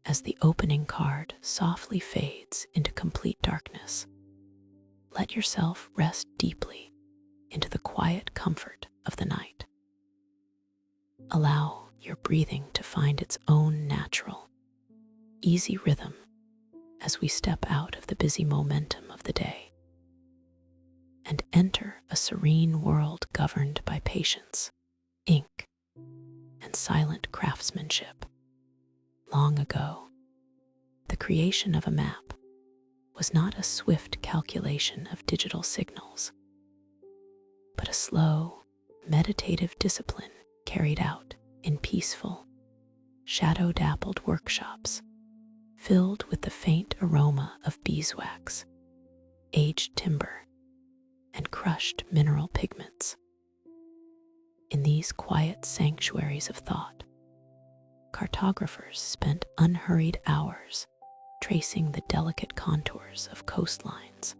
as the opening card softly fades into complete darkness. Let yourself rest deeply into the quiet comfort of the night. Allow your breathing to find its own natural, easy rhythm as we step out of the busy momentum of the day and enter a serene world governed by patience, ink, and silent craftsmanship. Long ago, the creation of a map was not a swift calculation of digital signals, but a slow, meditative discipline carried out in peaceful, shadow-dappled workshops filled with the faint aroma of beeswax, aged timber, and crushed mineral pigments. In these quiet sanctuaries of thought, cartographers spent unhurried hours tracing the delicate contours of coastlines,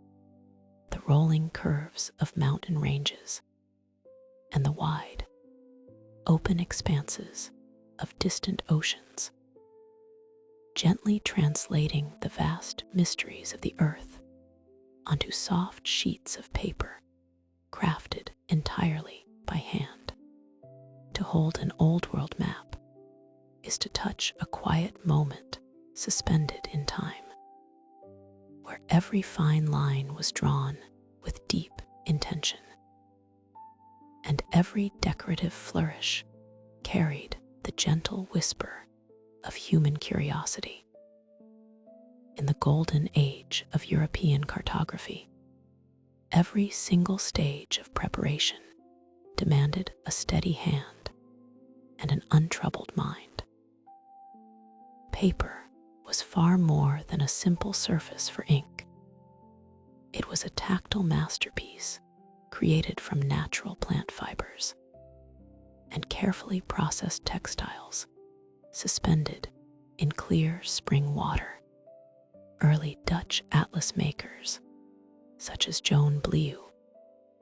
the rolling curves of mountain ranges, and the wide, open expanses of distant oceans, gently translating the vast mysteries of the earth onto soft sheets of paper crafted entirely by hand. To hold an old-world map is to touch a quiet moment suspended in time, where every fine line was drawn with deep intention, and every decorative flourish carried the gentle whisper of human curiosity. In the golden age of European cartography, every single stage of preparation demanded a steady hand and an untroubled mind. Paper was far more than a simple surface for ink. It was a tactile masterpiece created from natural plant fibers and carefully processed textiles suspended in clear spring water. Early Dutch atlas makers, such as Joan Blaeu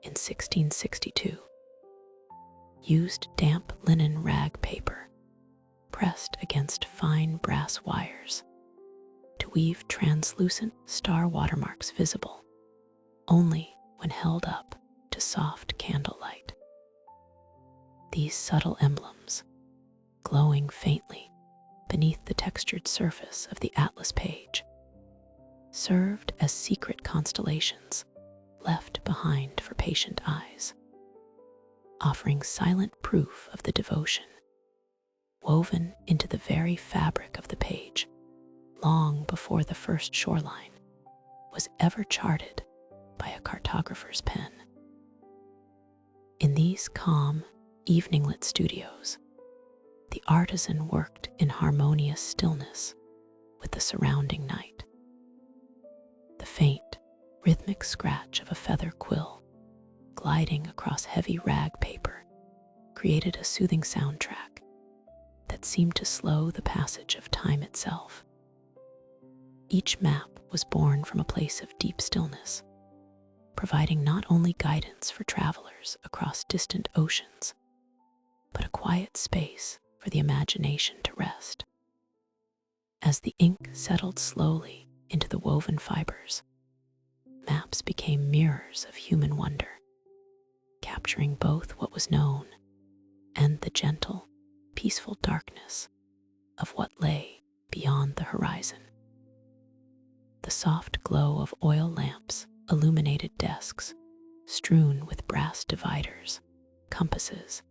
in 1662, used damp linen rag paper pressed against fine brass wires to weave translucent star watermarks visible only when held up to soft candlelight. These subtle emblems, glowing faintly beneath the textured surface of the atlas page, served as secret constellations left behind for patient eyes, offering silent proof of the devotion woven into the very fabric of the page long before the first shoreline was ever charted by a cartographer's pen. In these calm, evening-lit studios, the artisan worked in harmonious stillness with the surrounding night. The faint, rhythmic scratch of a feather quill gliding across heavy rag paper created a soothing soundtrack that seemed to slow the passage of time itself. Each map was born from a place of deep stillness, providing not only guidance for travelers across distant oceans, but a quiet space for the imagination to rest. As the ink settled slowly into the woven fibers, maps became mirrors of human wonder, capturing both what was known and the gentle, peaceful darkness of what lay beyond the horizon. The soft glow of oil lamps illuminated desks strewn with brass dividers, compasses,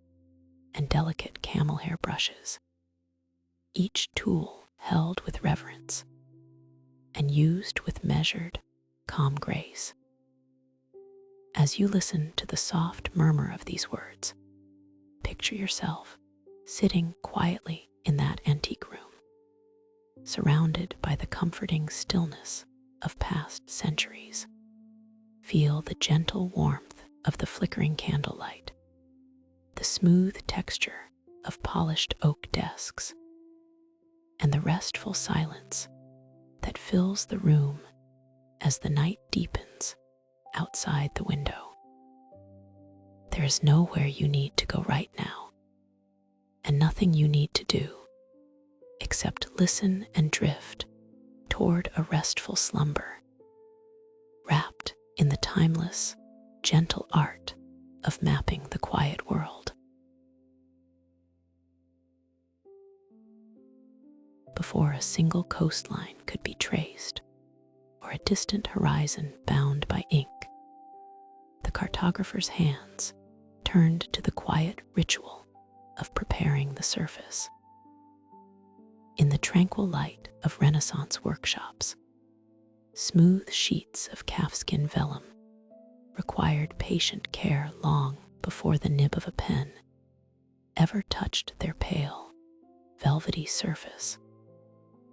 and delicate camel hair brushes, each tool held with reverence and used with measured, calm grace. As you listen to the soft murmur of these words, picture yourself sitting quietly in that antique room, surrounded by the comforting stillness of past centuries. Feel the gentle warmth of the flickering candlelight, the smooth texture of polished oak desks, and the restful silence that fills the room as the night deepens outside the window. There is nowhere you need to go right now, and nothing you need to do except listen and drift toward a restful slumber, wrapped in the timeless, gentle art of mapping the quiet world. Before a single coastline could be traced, or a distant horizon bound by ink, the cartographer's hands turned to the quiet ritual of preparing the surface. In the tranquil light of Renaissance workshops, smooth sheets of calfskin vellum required patient care long before the nib of a pen ever touched their pale, velvety surface.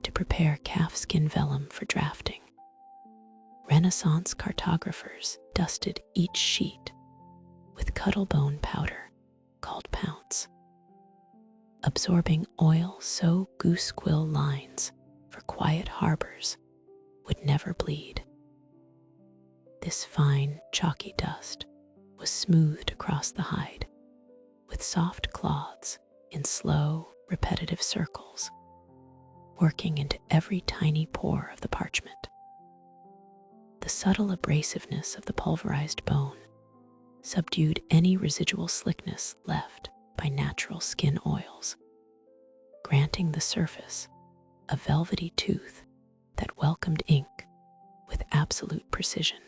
To prepare calfskin vellum for drafting, Renaissance cartographers dusted each sheet with cuttlebone powder called pounce, absorbing oil so goose quill lines for quiet harbors would never bleed. This fine, chalky dust was smoothed across the hide with soft cloths in slow, repetitive circles, working into every tiny pore of the parchment. The subtle abrasiveness of the pulverized bone subdued any residual slickness left by natural skin oils, granting the surface a velvety tooth that welcomed ink with absolute precision.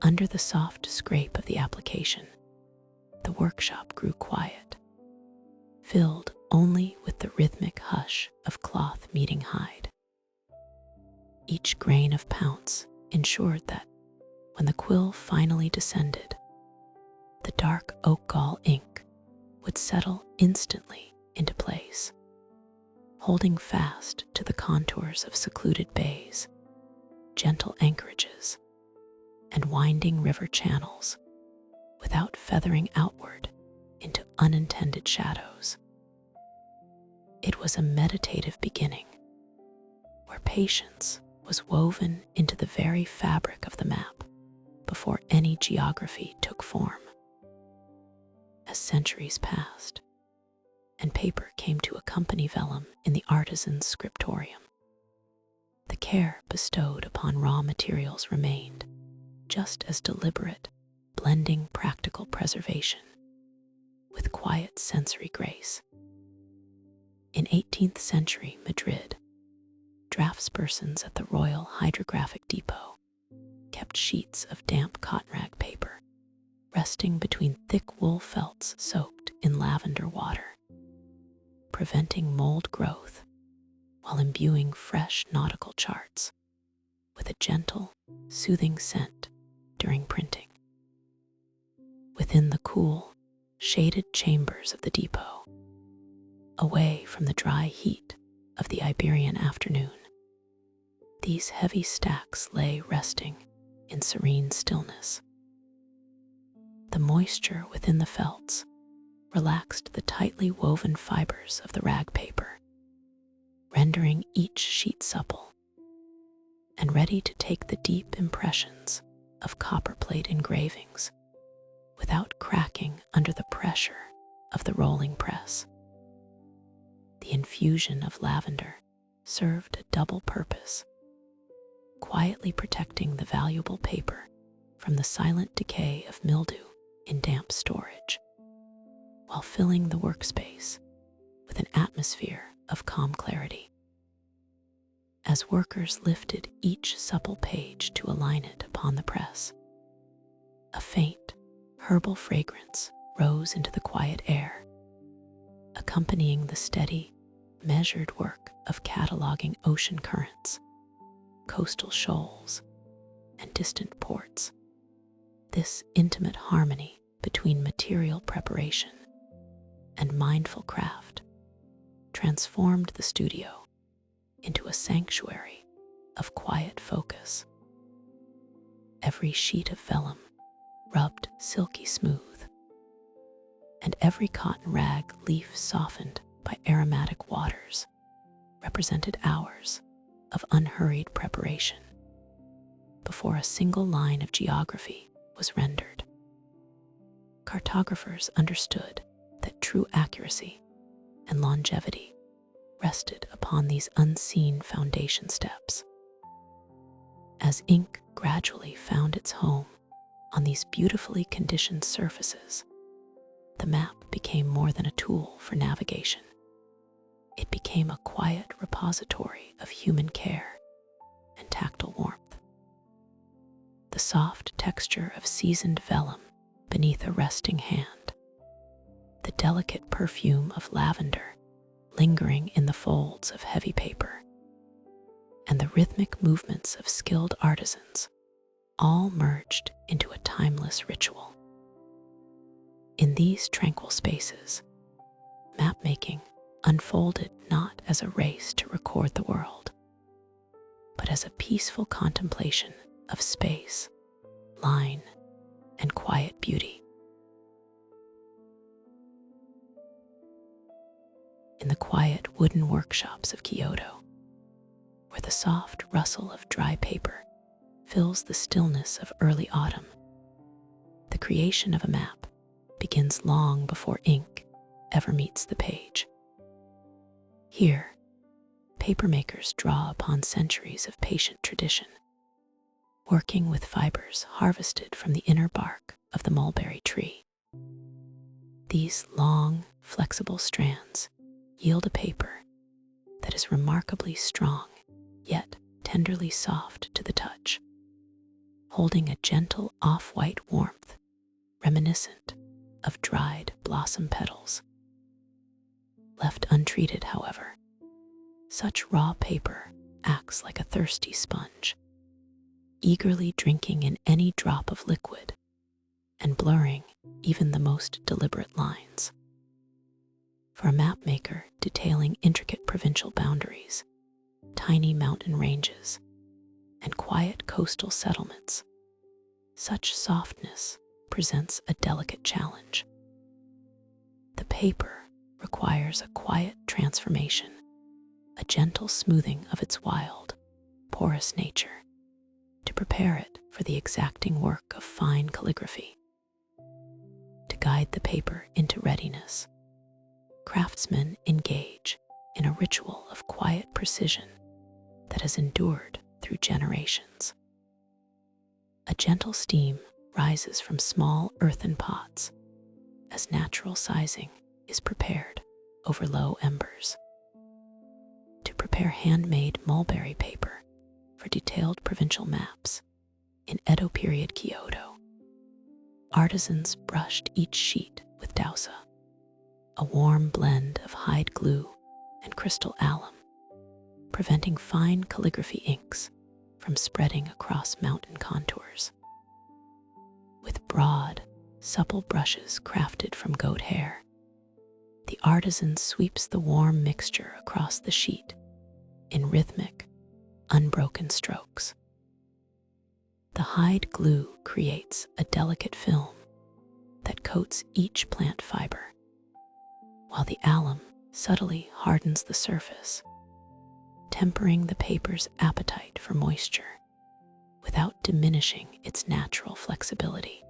Under the soft scrape of the application, the workshop grew quiet, filled only with the rhythmic hush of cloth meeting hide. Each grain of pounce ensured that, when the quill finally descended, the dark oak gall ink would settle instantly into place, holding fast to the contours of secluded bays, gentle anchorages, and winding river channels without feathering outward into unintended shadows. It was a meditative beginning, where patience was woven into the very fabric of the map before any geography took form. As centuries passed, and paper came to accompany vellum in the artisan's scriptorium, the care bestowed upon raw materials remained just as deliberate, blending practical preservation with quiet sensory grace. In 18th century Madrid, draftspersons at the Royal Hydrographic Depot kept sheets of damp cotton rag paper resting between thick wool felts soaked in lavender water, preventing mold growth while imbuing fresh nautical charts with a gentle, soothing scent during printing. Within the cool, shaded chambers of the depot, away from the dry heat of the Iberian afternoon, these heavy stacks lay resting in serene stillness. The moisture within the felts relaxed the tightly woven fibers of the rag paper, rendering each sheet supple and ready to take the deep impressions of copperplate engravings without cracking under the pressure of the rolling press. The infusion of lavender served a double purpose, quietly protecting the valuable paper from the silent decay of mildew in damp storage, while filling the workspace with an atmosphere of calm clarity. As workers lifted each supple page to align it upon the press, a faint, herbal fragrance rose into the quiet air, accompanying the steady, measured work of cataloging ocean currents, coastal shoals, and distant ports. This intimate harmony between material preparation and mindful craft transformed the studio into a sanctuary of quiet focus. Every sheet of vellum rubbed silky smooth, and every cotton rag leaf softened by aromatic waters represented hours of unhurried preparation before a single line of geography was rendered. Cartographers understood that true accuracy and longevity rested upon these unseen foundation steps. As ink gradually found its home on these beautifully conditioned surfaces, the map became more than a tool for navigation. It became a quiet repository of human care and tactile warmth. The soft texture of seasoned vellum beneath a resting hand, the delicate perfume of lavender lingering in the folds of heavy paper, and the rhythmic movements of skilled artisans all merged into a timeless ritual. In these tranquil spaces, mapmaking unfolded not as a race to record the world, but as a peaceful contemplation of space, line, and quiet beauty. In the quiet wooden workshops of Kyoto, where the soft rustle of dry paper fills the stillness of early autumn, the creation of a map begins long before ink ever meets the page. Here, papermakers draw upon centuries of patient tradition, working with fibers harvested from the inner bark of the mulberry tree. These long, flexible strands yield a paper that is remarkably strong, yet tenderly soft to the touch, holding a gentle off-white warmth reminiscent of dried blossom petals. Left untreated, however, such raw paper acts like a thirsty sponge, eagerly drinking in any drop of liquid and blurring even the most deliberate lines. For a mapmaker detailing intricate provincial boundaries, tiny mountain ranges, and quiet coastal settlements, such softness presents a delicate challenge. The paper requires a quiet transformation, a gentle smoothing of its wild, porous nature, to prepare it for the exacting work of fine calligraphy. To guide the paper into readiness, craftsmen engage in a ritual of quiet precision that has endured through generations. A gentle steam rises from small earthen pots as natural sizing is prepared over low embers. To prepare handmade mulberry paper for detailed provincial maps in Edo period Kyoto, artisans brushed each sheet with dausa, a warm blend of hide glue and crystal alum, preventing fine calligraphy inks from spreading across mountain contours. With broad, supple brushes crafted from goat hair, the artisan sweeps the warm mixture across the sheet in rhythmic, unbroken strokes. The hide glue creates a delicate film that coats each plant fiber, while the alum subtly hardens the surface, tempering the paper's appetite for moisture without diminishing its natural flexibility.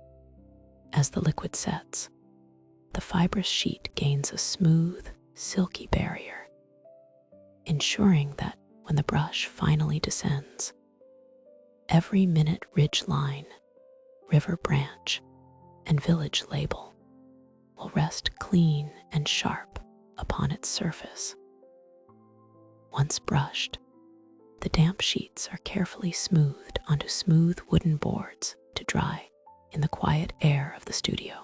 As the liquid sets, the fibrous sheet gains a smooth, silky barrier, ensuring that when the brush finally descends, every minute ridge line, river branch, and village label will rest clean and sharp upon its surface. Once brushed, the damp sheets are carefully smoothed onto smooth wooden boards to dry in the quiet air of the studio.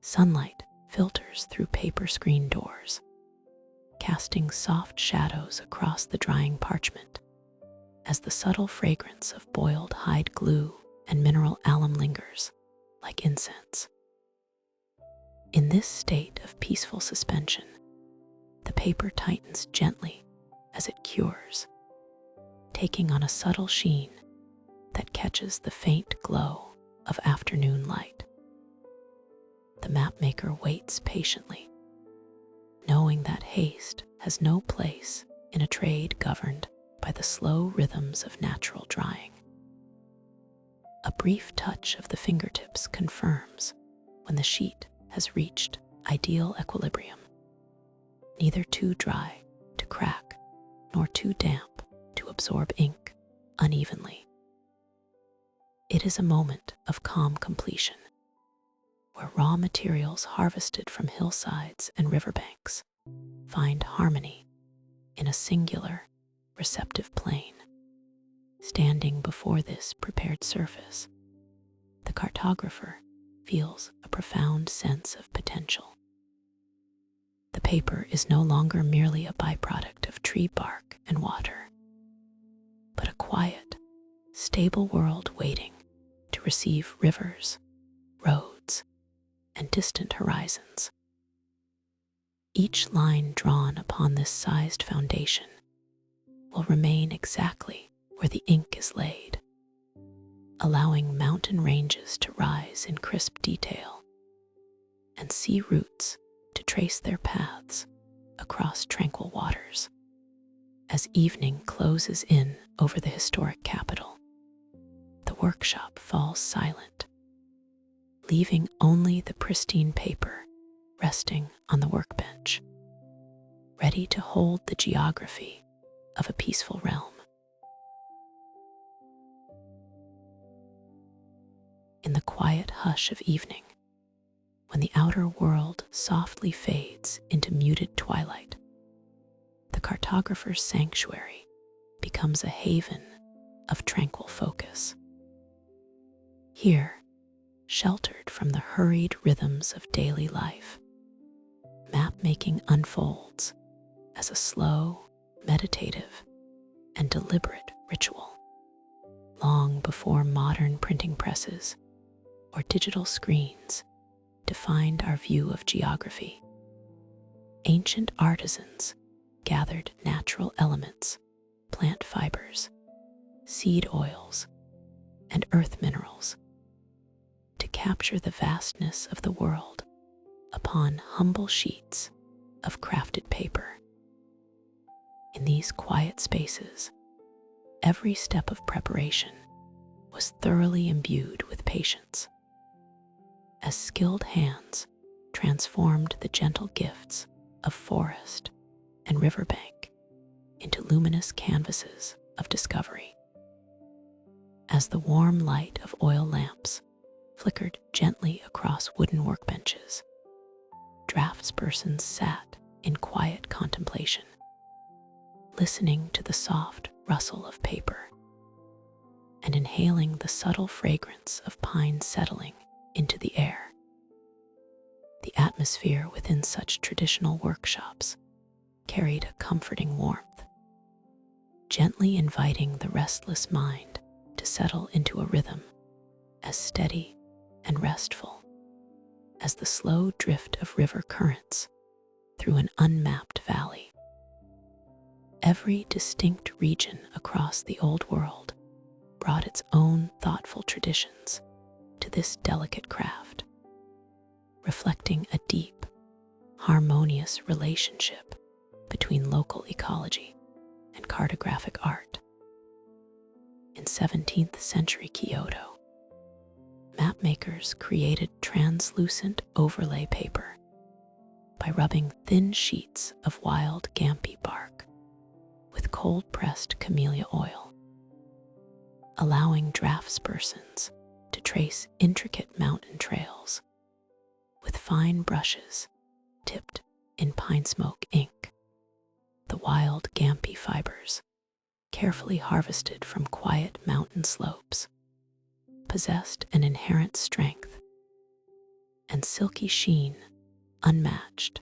Sunlight filters through paper screen doors, casting soft shadows across the drying parchment as the subtle fragrance of boiled hide glue and mineral alum lingers like incense. In this state of peaceful suspension, the paper tightens gently as it cures, taking on a subtle sheen that catches the faint glow of afternoon light. The mapmaker waits patiently, knowing that haste has no place in a trade governed by the slow rhythms of natural drying. A brief touch of the fingertips confirms when the sheet has reached ideal equilibrium, neither too dry to crack nor too damp to absorb ink unevenly. It is a moment of calm completion, where raw materials harvested from hillsides and riverbanks find harmony in a singular, receptive plane. Standing before this prepared surface, the cartographer feels a profound sense of potential. The paper is no longer merely a byproduct of tree bark and water, but a quiet, stable world waiting to receive rivers, roads, and distant horizons. Each line drawn upon this sized foundation will remain exactly where the ink is laid, allowing mountain ranges to rise in crisp detail and sea routes to trace their paths across tranquil waters. As evening closes in over the historic capital, the workshop falls silent, leaving only the pristine paper resting on the workbench, ready to hold the geography of a peaceful realm. In the quiet hush of evening, when the outer world softly fades into muted twilight, the cartographer's sanctuary becomes a haven of tranquil focus. Here, sheltered from the hurried rhythms of daily life, map-making unfolds as a slow, meditative, and deliberate ritual. Long before modern printing presses or digital screens defined our view of geography, ancient artisans gathered natural elements, plant fibers, seed oils, and earth minerals to capture the vastness of the world upon humble sheets of crafted paper. In these quiet spaces, every step of preparation was thoroughly imbued with patience, as skilled hands transformed the gentle gifts of forest and riverbank into luminous canvases of discovery. As the warm light of oil lamps flickered gently across wooden workbenches, draftspersons sat in quiet contemplation, listening to the soft rustle of paper and inhaling the subtle fragrance of pine settling into the air. The atmosphere within such traditional workshops carried a comforting warmth, gently inviting the restless mind to settle into a rhythm as steady and restful as the slow drift of river currents through an unmapped valley. Every distinct region across the Old World brought its own thoughtful traditions to this delicate craft, reflecting a deep, harmonious relationship between local ecology and cartographic art. In 17th century Kyoto, mapmakers created translucent overlay paper by rubbing thin sheets of wild gampi bark with cold-pressed camellia oil, allowing draftspersons to trace intricate mountain trails with fine brushes tipped in pine smoke ink. The wild gampi fibers, carefully harvested from quiet mountain slopes, possessed an inherent strength and silky sheen unmatched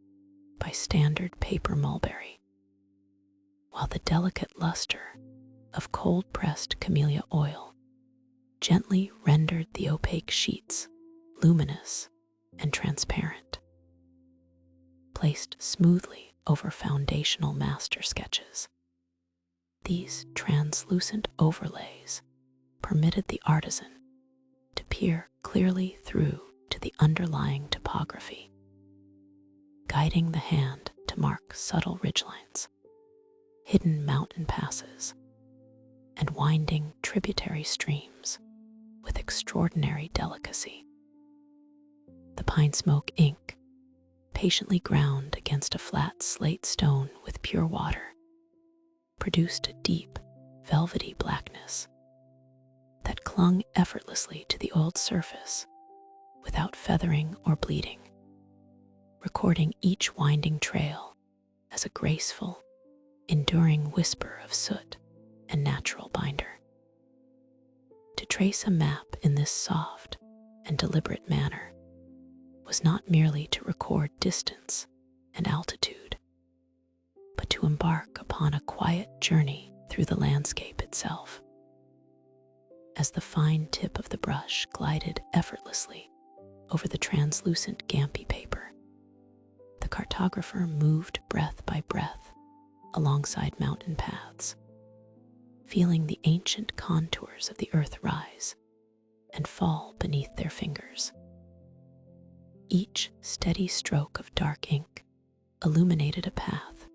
by standard paper mulberry, while the delicate luster of cold-pressed camellia oil gently rendered the opaque sheets luminous and transparent. Placed smoothly over foundational master sketches, these translucent overlays permitted the artisan to peer clearly through to the underlying topography, guiding the hand to mark subtle ridgelines, hidden mountain passes, and winding tributary streams with extraordinary delicacy. The pine smoke ink, patiently ground against a flat slate stone with pure water, produced a deep, velvety blackness that clung effortlessly to the oiled surface without feathering or bleeding, recording each winding trail as a graceful, enduring whisper of soot and natural binder. To trace a map in this soft and deliberate manner was not merely to record distance and altitude, but to embark upon a quiet journey through the landscape itself. As the fine tip of the brush glided effortlessly over the translucent Gampi paper, the cartographer moved breath by breath alongside mountain paths, feeling the ancient contours of the earth rise and fall beneath their fingers. Each steady stroke of dark ink illuminated a path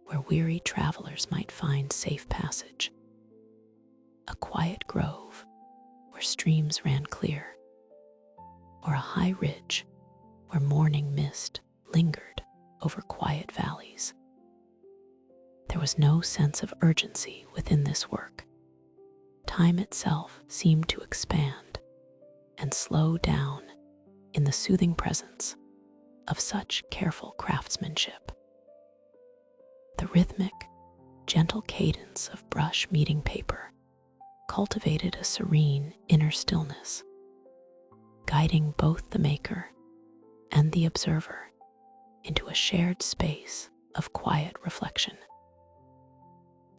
where weary travelers might find safe passage. A quiet grove where streams ran clear, or a high ridge where morning mist lingered over quiet valleys. There was no sense of urgency within this work. Time itself seemed to expand and slow down in the soothing presence of such careful craftsmanship. The rhythmic, gentle cadence of brush meeting paper cultivated a serene inner stillness, guiding both the maker and the observer into a shared space of quiet reflection.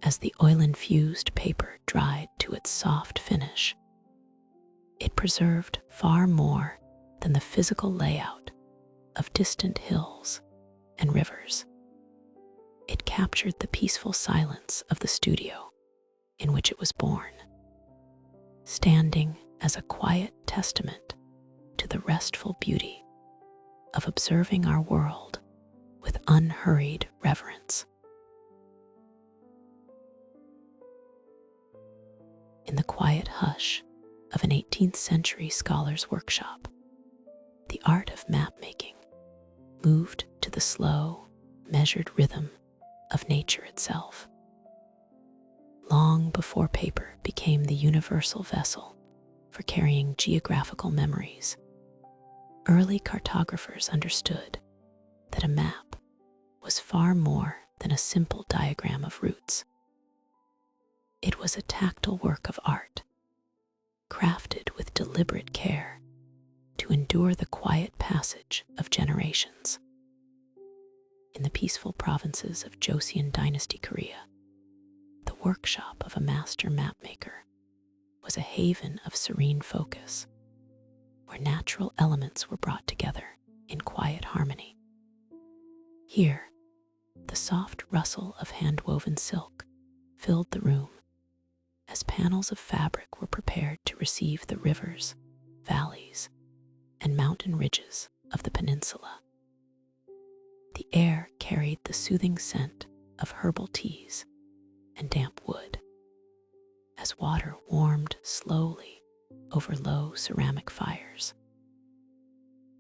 As the oil-infused paper dried to its soft finish, it preserved far more than the physical layout of distant hills and rivers. It captured the peaceful silence of the studio in which it was born, standing as a quiet testament to the restful beauty of observing our world with unhurried reverence. In the quiet hush of an 18th century scholar's workshop, the art of mapmaking moved to the slow, measured rhythm of nature itself. Long before paper became the universal vessel for carrying geographical memories, early cartographers understood that a map was far more than a simple diagram of routes. It was a tactile work of art, crafted with deliberate care to endure the quiet passage of generations. In the peaceful provinces of Joseon Dynasty Korea, the workshop of a master mapmaker was a haven of serene focus, where natural elements were brought together in quiet harmony. Here, the soft rustle of hand-woven silk filled the room as panels of fabric were prepared to receive the rivers, valleys, and mountain ridges of the peninsula. The air carried the soothing scent of herbal teas and damp wood, as water warmed slowly over low ceramic fires.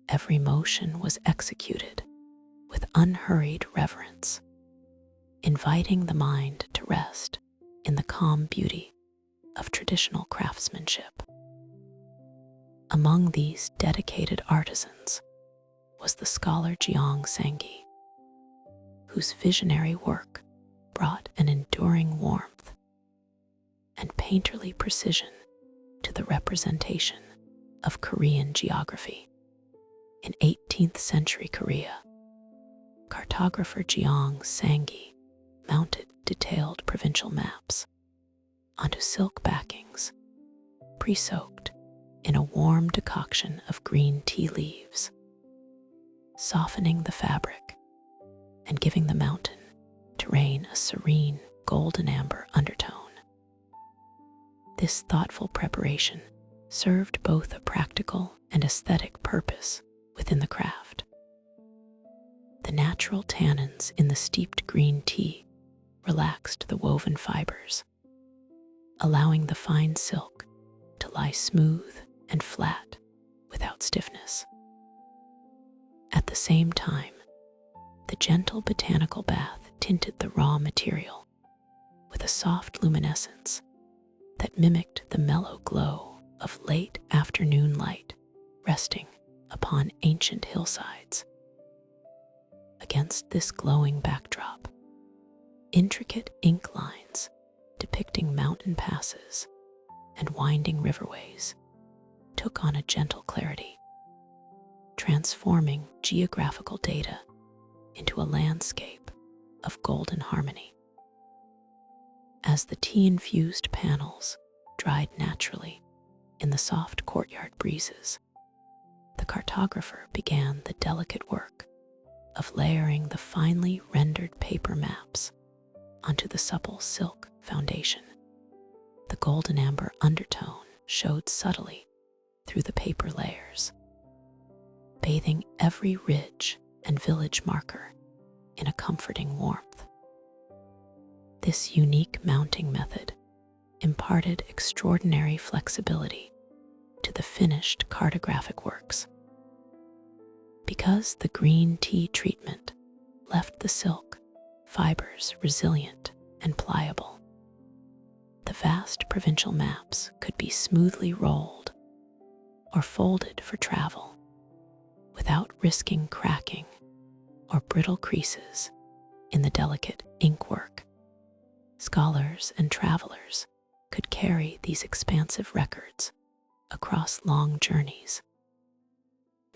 Every motion was executed with unhurried reverence, inviting the mind to rest in the calm beauty of traditional craftsmanship. Among these dedicated artisans was the scholar Jeong Sanghi, whose visionary work brought an enduring warmth and painterly precision to the representation of Korean geography. In 18th century Korea, cartographer Jeong Sanghi mounted detailed provincial maps onto silk backings, pre-soaked in a warm decoction of green tea leaves, softening the fabric and giving the mountain terrain a serene golden amber undertone. This thoughtful preparation served both a practical and aesthetic purpose within the craft. The natural tannins in the steeped green tea relaxed the woven fibers, allowing the fine silk to lie smooth and flat without stiffness. At the same time, The gentle botanical bath tinted the raw material with a soft luminescence that mimicked the mellow glow of late afternoon light resting upon ancient hillsides. Against this glowing backdrop, intricate ink lines depicting mountain passes and winding riverways took on a gentle clarity, transforming geographical data into a landscape of golden harmony. As the tea-infused panels dried naturally in the soft courtyard breezes, the cartographer began the delicate work of layering the finely rendered paper maps onto the supple silk foundation. The golden amber undertone showed subtly through the paper layers, bathing every ridge and village marker in a comforting warmth. This unique mounting method imparted extraordinary flexibility to the finished cartographic works. Because the green tea treatment left the silk fibers resilient and pliable, the vast provincial maps could be smoothly rolled or folded for travel without risking cracking or brittle creases in the delicate inkwork. Scholars and travelers could carry these expansive records across long journeys,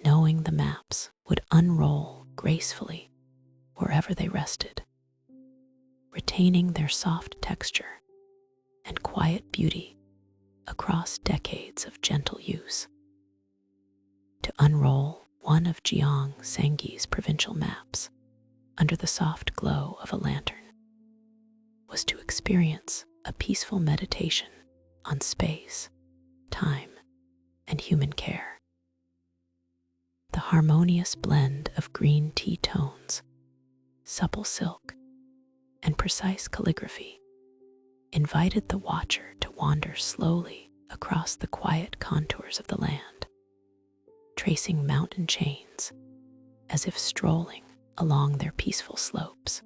knowing the maps would unroll gracefully wherever they rested, retaining their soft texture and quiet beauty across decades of gentle use. To unroll one of Jiang Sanghi's provincial maps under the soft glow of a lantern was to experience a peaceful meditation on space, time, and human care. The harmonious blend of green tea tones, supple silk, and precise calligraphy invited the watcher to wander slowly across the quiet contours of the land, tracing mountain chains as if strolling along their peaceful slopes.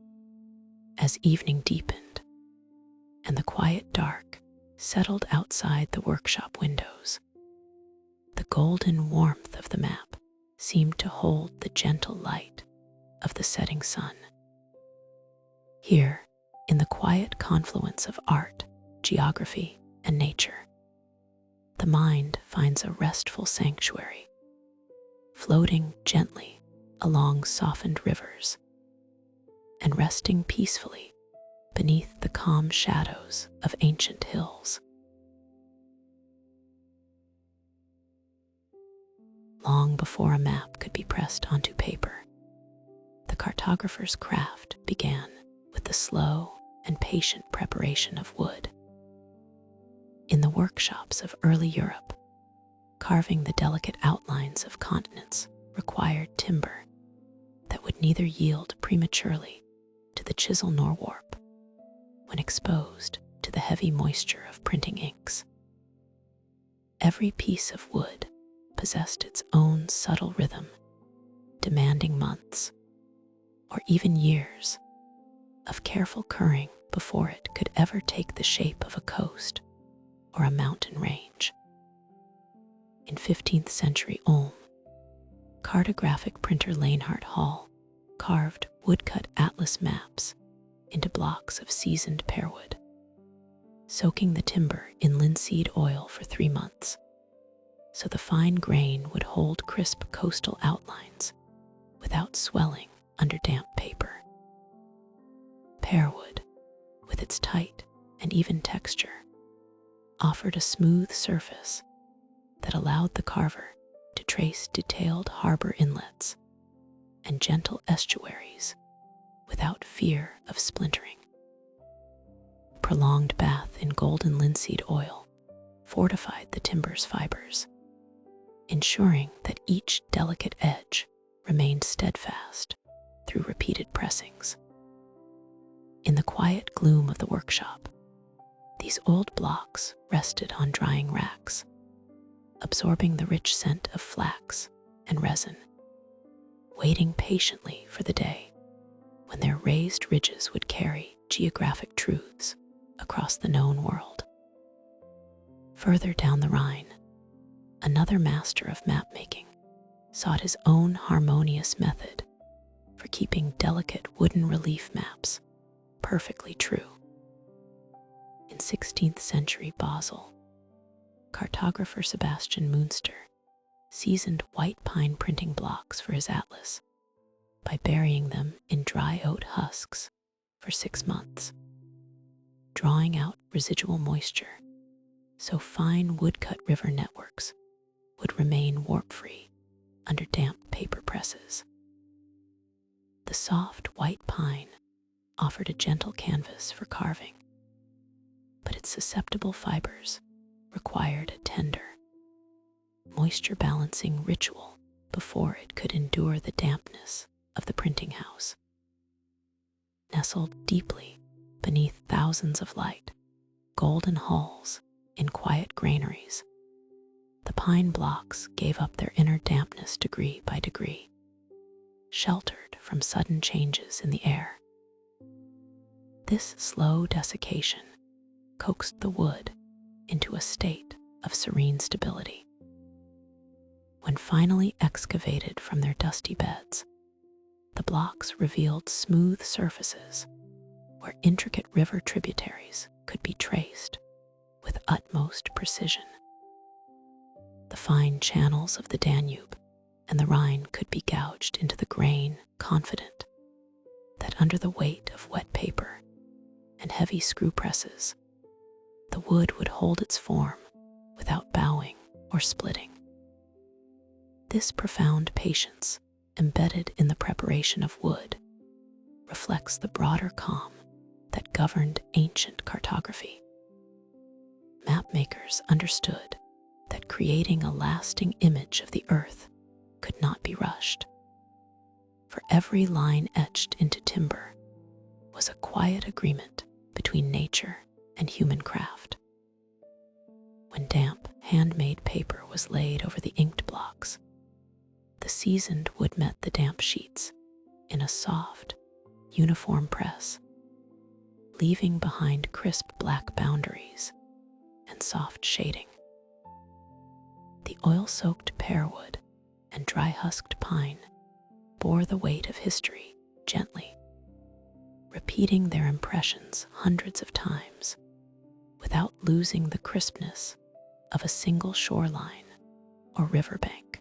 As evening deepened and the quiet dark settled outside the workshop windows, the golden warmth of the map seemed to hold the gentle light of the setting sun. Here, in the quiet confluence of art, geography, and nature, the mind finds a restful sanctuary, floating gently along softened rivers and resting peacefully beneath the calm shadows of ancient hills. Long before a map could be pressed onto paper, the cartographer's craft began with the slow and patient preparation of wood. In the workshops of early Europe, carving the delicate outlines of continents required timber that would neither yield prematurely to the chisel nor warp when exposed to the heavy moisture of printing inks. Every piece of wood possessed its own subtle rhythm, demanding months or even years of careful curing before it could ever take the shape of a coast or a mountain range. In 15th century Ulm, cartographic printer Leonhard Hall carved woodcut atlas maps into blocks of seasoned pearwood, soaking the timber in linseed oil for 3 months, so the fine grain would hold crisp coastal outlines without swelling under damp paper. Pearwood, with its tight and even texture, offered a smooth surface that allowed the carver to trace detailed harbor inlets and gentle estuaries without fear of splintering. Prolonged bath in golden linseed oil fortified the timber's fibers, ensuring that each delicate edge remained steadfast through repeated pressings. In the quiet gloom of the workshop, these old blocks rested on drying racks, absorbing the rich scent of flax and resin, waiting patiently for the day when their raised ridges would carry geographic truths across the known world. Further down the Rhine, another master of mapmaking sought his own harmonious method for keeping delicate wooden relief maps perfectly true. In 16th century Basel, cartographer Sebastian Münster seasoned white pine printing blocks for his atlas by burying them in dry oat husks for 6 months, drawing out residual moisture so fine woodcut river networks would remain warp-free under damp paper presses. The soft white pine offered a gentle canvas for carving, but its susceptible fibers required a tender, moisture-balancing ritual before it could endure the dampness of the printing house. Nestled deeply beneath thousands of light, golden halls in quiet granaries, the pine blocks gave up their inner dampness degree by degree, sheltered from sudden changes in the air. This slow desiccation coaxed the wood into a state of serene stability. When finally excavated from their dusty beds, the blocks revealed smooth surfaces where intricate river tributaries could be traced with utmost precision. The fine channels of the Danube and the Rhine could be gouged into the grain, confident that under the weight of wet paper and heavy screw presses, the wood would hold its form without bowing or splitting. This profound patience embedded in the preparation of wood reflects the broader calm that governed ancient cartography. Mapmakers understood that creating a lasting image of the earth could not be rushed. For every line etched into timber was a quiet agreement between nature and human craft. When damp, handmade paper was laid over the inked blocks, the seasoned wood met the damp sheets in a soft, uniform press, leaving behind crisp black boundaries and soft shading. The oil-soaked pearwood and dry-husked pine bore the weight of history gently, repeating their impressions hundreds of times without losing the crispness of a single shoreline or riverbank.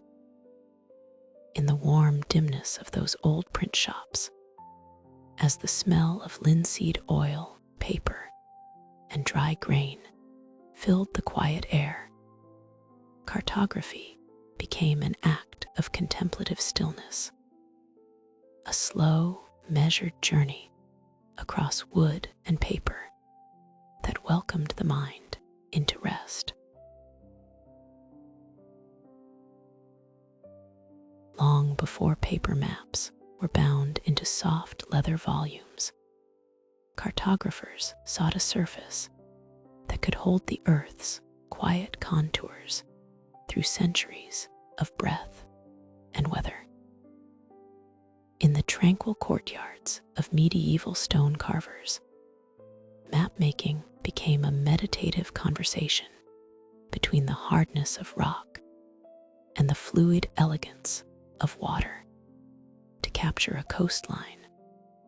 In the warm dimness of those old print shops, as the smell of linseed oil, paper, and dry grain filled the quiet air, cartography became an act of contemplative stillness, a slow, measured journey across wood and paper that welcomed the mind into rest. Long before paper maps were bound into soft leather volumes, cartographers sought a surface that could hold the earth's quiet contours through centuries of breath and weather. In the tranquil courtyards of medieval stone carvers, mapmaking became a meditative conversation between the hardness of rock and the fluid elegance of water. To capture a coastline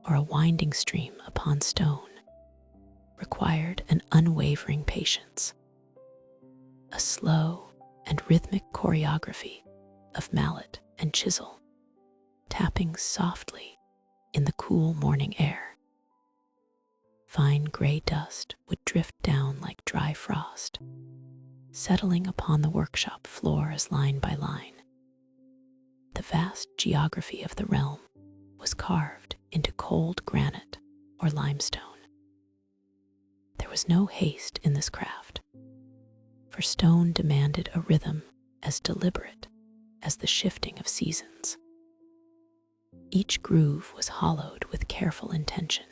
or a winding stream upon stone required an unwavering patience, a slow and rhythmic choreography of mallet and chisel, tapping softly in the cool morning air. Fine gray dust would drift down like dry frost, settling upon the workshop floor as line by line. The vast geography of the realm was carved into cold granite or limestone. There was no haste in this craft, for stone demanded a rhythm as deliberate as the shifting of seasons. Each groove was hollowed with careful intention,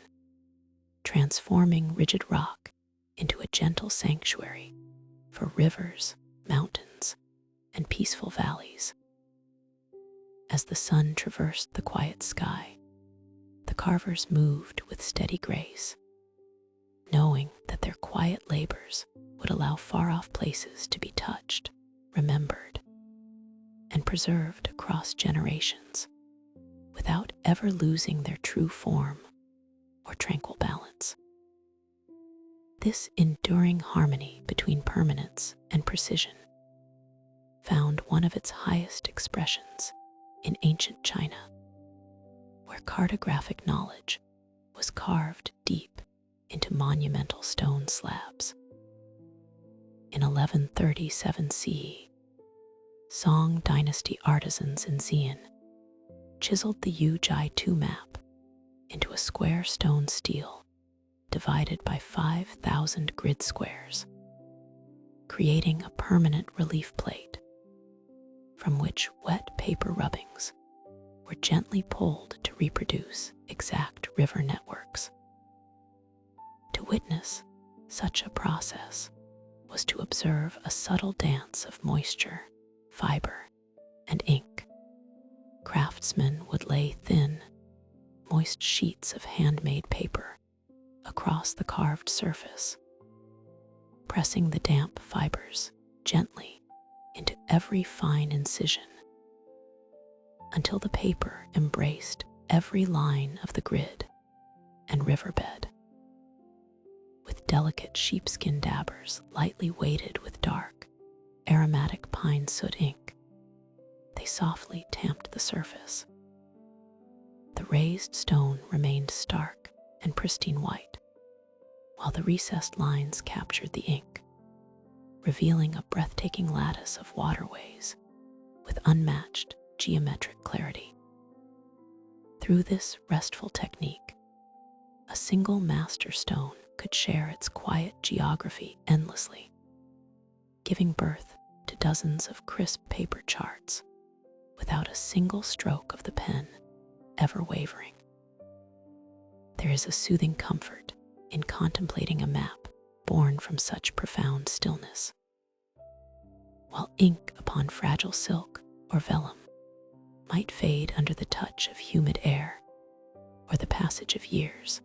transforming rigid rock into a gentle sanctuary for rivers, mountains, and peaceful valleys. As the sun traversed the quiet sky, The carvers moved with steady grace, knowing that their quiet labors would allow far-off places to be touched, remembered, and preserved across generations without ever losing their true form or tranquil balance. This enduring harmony between permanence and precision found one of its highest expressions in ancient China, where cartographic knowledge was carved deep into monumental stone slabs. In 1137 CE, Song dynasty artisans in Xi'an chiseled the Yu-Jai-2 map into a square stone stele divided by 5,000 grid squares, creating a permanent relief plate from which wet paper rubbings were gently pulled to reproduce exact river networks. To witness such a process was to observe a subtle dance of moisture, fiber, and ink. Craftsmen would lay thin, moist sheets of handmade paper across the carved surface, pressing the damp fibers gently into every fine incision until the paper embraced every line of the grid and riverbed. With delicate sheepskin dabbers lightly weighted with dark, aromatic pine soot ink, they softly tamped the surface. The raised stone remained stark and pristine white, while the recessed lines captured the ink, revealing a breathtaking lattice of waterways with unmatched geometric clarity. Through this restful technique, a single master stone could share its quiet geography endlessly, giving birth to dozens of crisp paper charts without a single stroke of the pen ever wavering. There is a soothing comfort in contemplating a map born from such profound stillness. While ink upon fragile silk or vellum might fade under the touch of humid air or the passage of years,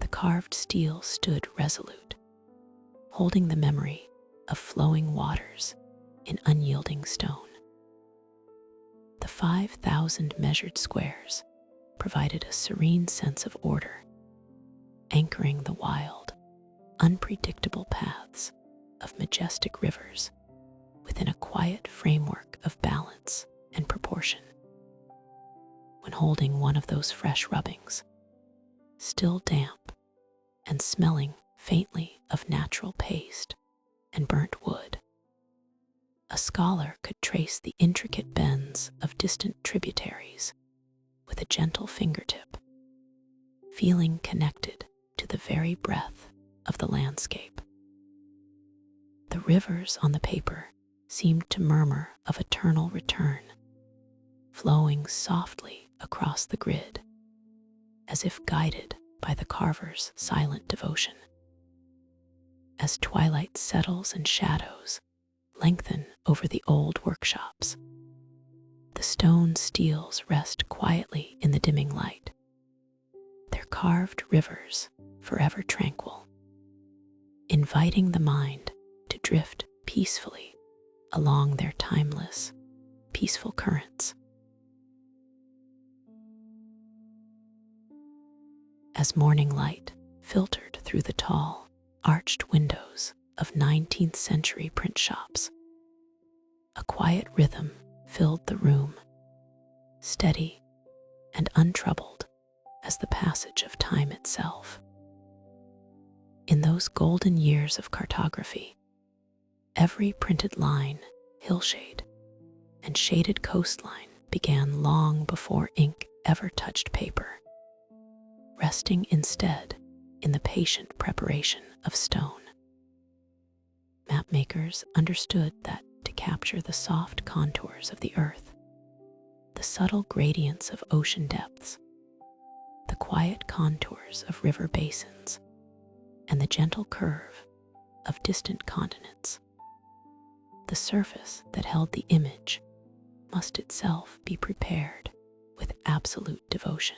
the carved stele stood resolute, holding the memory of flowing waters in unyielding stone. The 5,000 measured squares provided a serene sense of order, anchoring the wild, unpredictable paths of majestic rivers within a quiet framework of balance and proportion. When holding one of those fresh rubbings, still damp and smelling faintly of natural paste and burnt wood, a scholar could trace the intricate bends of distant tributaries with a gentle fingertip, feeling connected to the very breath of the landscape. The rivers on the paper seemed to murmur of eternal return, flowing softly across the grid, as if guided by the carver's silent devotion. As twilight settles and shadows lengthen over the old workshops, the stone steles rest quietly in the dimming light, their carved rivers forever tranquil, inviting the mind to drift peacefully along their timeless, peaceful currents. As morning light filtered through the tall, arched windows of 19th century print shops, a quiet rhythm filled the room, steady and untroubled as the passage of time itself. In those golden years of cartography, every printed line, hillshade, and shaded coastline began long before ink ever touched paper, resting instead in the patient preparation of stone. Mapmakers understood that to capture the soft contours of the earth, the subtle gradients of ocean depths, the quiet contours of river basins, and the gentle curve of distant continents, the surface that held the image must itself be prepared with absolute devotion.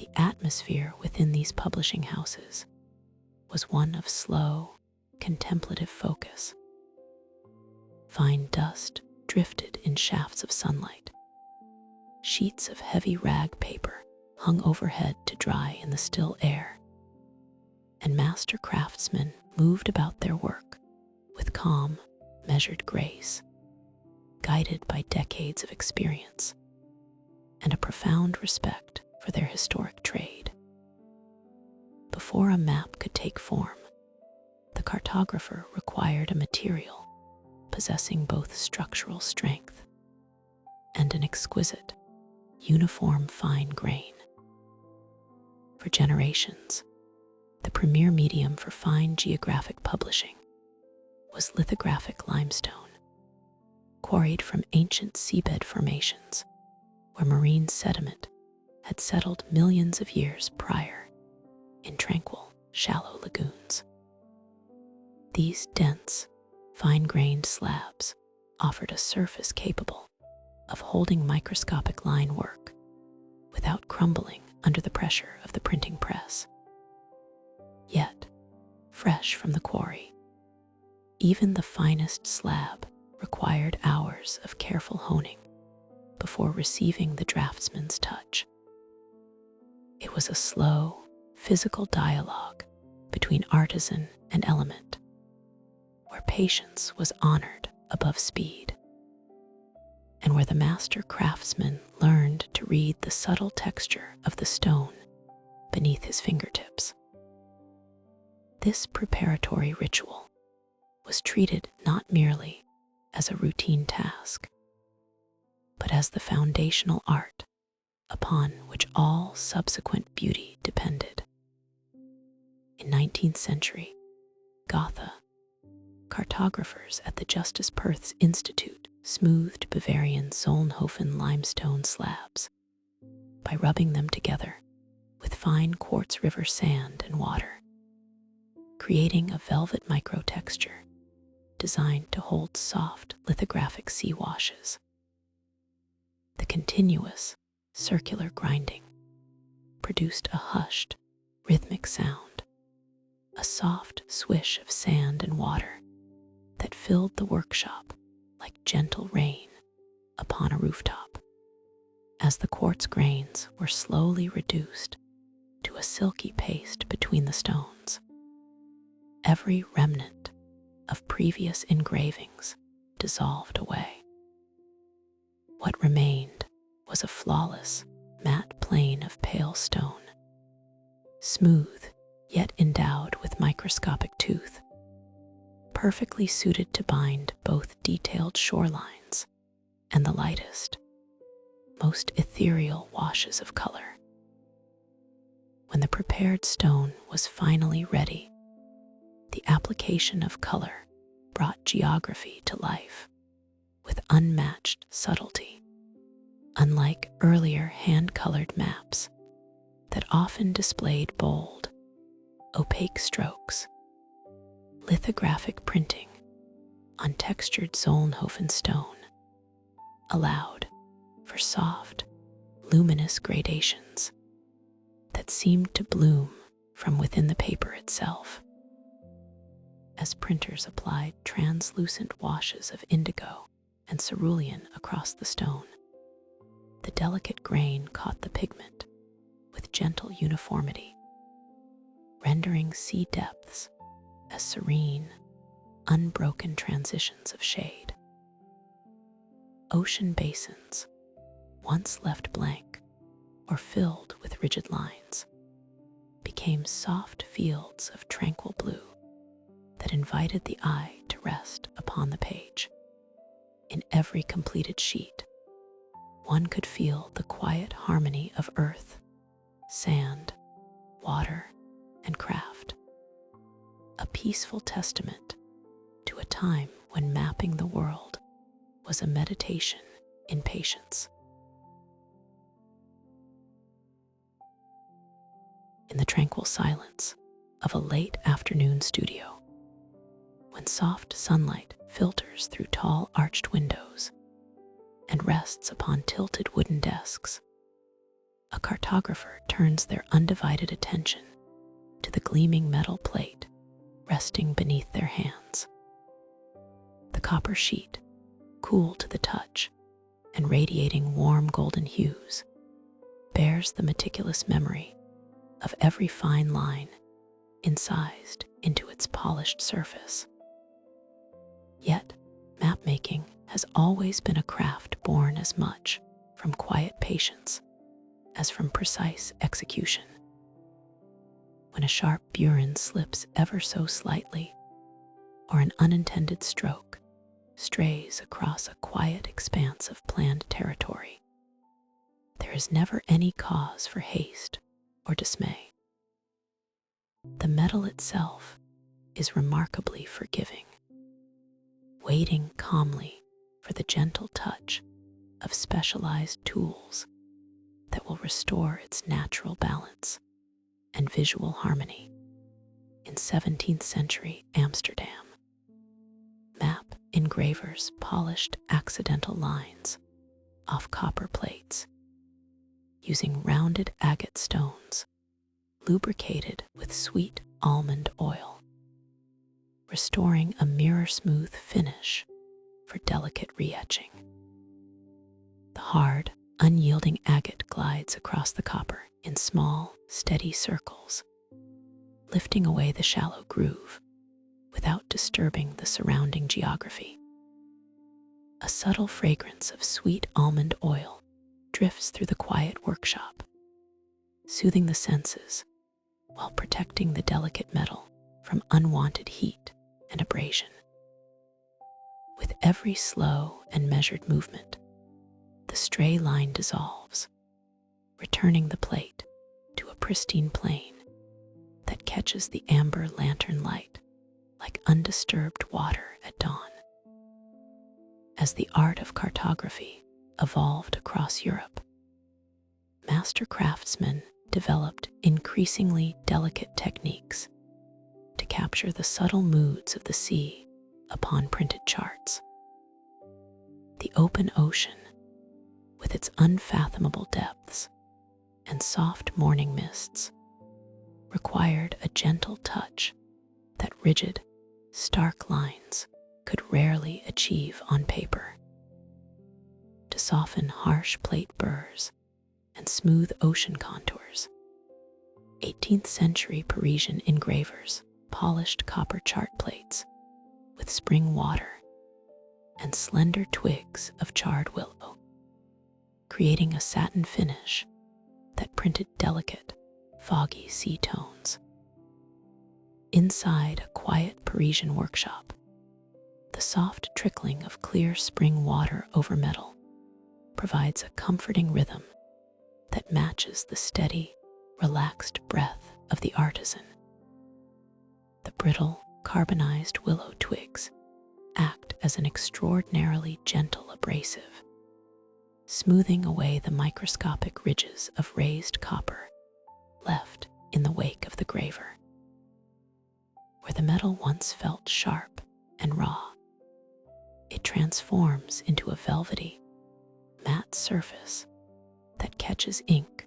The atmosphere within these publishing houses was one of slow, contemplative focus. Fine dust drifted in shafts of sunlight. Sheets of heavy rag paper hung overhead to dry in the still air, and master craftsmen moved about their work with calm, measured grace, guided by decades of experience and a profound respect for their historic trade. Before a map could take form, the cartographer required a material possessing both structural strength and an exquisite, uniform fine grain. For generations, the premier medium for fine geographic publishing was lithographic limestone, quarried from ancient seabed formations where marine sediment had settled millions of years prior in tranquil, shallow lagoons. These dense, fine-grained slabs offered a surface capable of holding microscopic line work without crumbling under the pressure of the printing press. Yet, fresh from the quarry, even the finest slab required hours of careful honing before receiving the draftsman's touch. It was a slow, physical dialogue between artisan and element, where patience was honored above speed, and where the master craftsman learned to read the subtle texture of the stone beneath his fingertips. This preparatory ritual was treated not merely as a routine task, but as the foundational art upon which all subsequent beauty depended. In 19th century Gotha, cartographers at the Justus Perth's Institute smoothed Bavarian Solnhofen limestone slabs by rubbing them together with fine quartz river sand and water, creating a velvet microtexture designed to hold soft lithographic sea washes. The continuous, circular grinding produced a hushed, rhythmic sound, a soft swish of sand and water that filled the workshop like gentle rain upon a rooftop. As the quartz grains were slowly reduced to a silky paste between the stones, every remnant of previous engravings dissolved away. What remained was a flawless, matte plane of pale stone, smooth yet endowed with microscopic tooth, perfectly suited to bind both detailed shorelines and the lightest, most ethereal washes of color. When the prepared stone was finally ready, the application of color brought geography to life with unmatched subtlety. Unlike earlier hand-colored maps that often displayed bold, opaque strokes, lithographic printing on textured Solnhofen stone allowed for soft, luminous gradations that seemed to bloom from within the paper itself. As printers applied translucent washes of indigo and cerulean across the stone, the delicate grain caught the pigment with gentle uniformity, rendering sea depths as serene, unbroken transitions of shade. Ocean basins, once left blank or filled with rigid lines, became soft fields of tranquil blue that invited the eye to rest upon the page. In every completed sheet, one could feel the quiet harmony of earth, sand, water, and craft, a peaceful testament to a time when mapping the world was a meditation in patience. In the tranquil silence of a late afternoon studio, when soft sunlight filters through tall arched windows and rests upon tilted wooden desks, a cartographer turns their undivided attention to the gleaming metal plate resting beneath their hands. The copper sheet, cool to the touch and radiating warm golden hues, bears the meticulous memory of every fine line incised into its polished surface. Yet, mapmaking has always been a craft born as much from quiet patience as from precise execution. When a sharp burin slips ever so slightly, or an unintended stroke strays across a quiet expanse of planned territory, there is never any cause for haste or dismay. The metal itself is remarkably forgiving, waiting calmly for the gentle touch of specialized tools that will restore its natural balance and visual harmony. In 17th century Amsterdam, map engravers polished accidental lines off copper plates using rounded agate stones lubricated with sweet almond oil, restoring a mirror-smooth finish for delicate re-etching. The hard, unyielding agate glides across the copper in small, steady circles, lifting away the shallow groove without disturbing the surrounding geography. A subtle fragrance of sweet almond oil drifts through the quiet workshop, soothing the senses while protecting the delicate metal from unwanted heat and abrasion. With every slow and measured movement, the stray line dissolves, returning the plate to a pristine plane that catches the amber lantern light like undisturbed water at dawn. As the art of cartography evolved across Europe, master craftsmen developed increasingly delicate techniques to capture the subtle moods of the sea upon printed charts. The open ocean, with its unfathomable depths and soft morning mists, required a gentle touch that rigid, stark lines could rarely achieve on paper. To soften harsh plate burrs and smooth ocean contours, 18th century Parisian engravers polished copper chart plates with spring water and slender twigs of charred willow, creating a satin finish that printed delicate, foggy sea tones. Inside a quiet Parisian workshop, the soft trickling of clear spring water over metal provides a comforting rhythm that matches the steady, relaxed breath of the artisan. The brittle, carbonized willow twigs act as an extraordinarily gentle abrasive, smoothing away the microscopic ridges of raised copper left in the wake of the graver. Where the metal once felt sharp and raw, it transforms into a velvety, matte surface that catches ink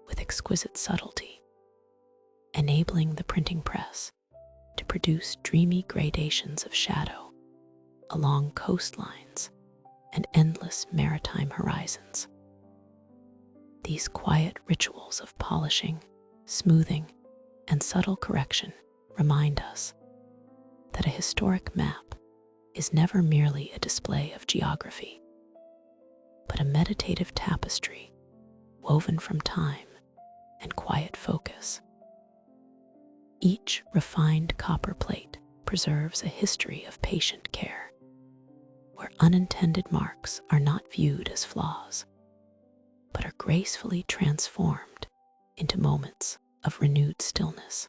with exquisite subtlety, enabling the printing press to produce dreamy gradations of shadow along coastlines and endless maritime horizons. These quiet rituals of polishing, smoothing, and subtle correction remind us that a historic map is never merely a display of geography, but a meditative tapestry woven from time and quiet focus. Each refined copper plate preserves a history of patient care, where unintended marks are not viewed as flaws, but are gracefully transformed into moments of renewed stillness.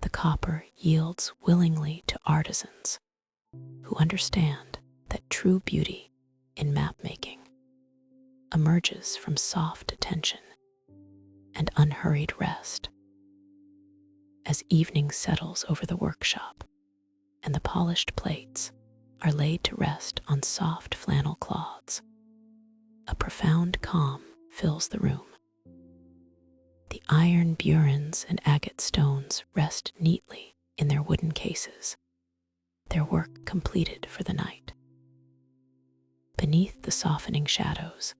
The copper yields willingly to artisans who understand that true beauty in mapmaking emerges from soft attention and unhurried rest. As evening settles over the workshop and the polished plates are laid to rest on soft flannel cloths, a profound calm fills the room, iron burins and agate stones rest neatly in their wooden cases, their work completed for the night. Beneath the softening shadows,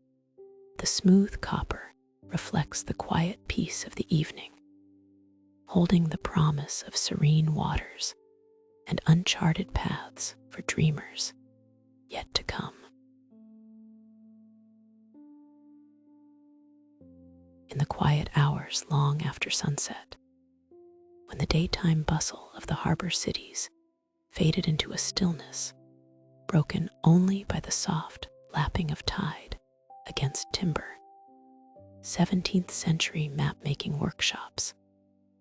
the smooth copper reflects the quiet peace of the evening, holding the promise of serene waters and uncharted paths for dreamers yet to come. In the quiet hours long after sunset, when the daytime bustle of the harbor cities faded into a stillness broken only by the soft lapping of tide against timber, 17th century map-making workshops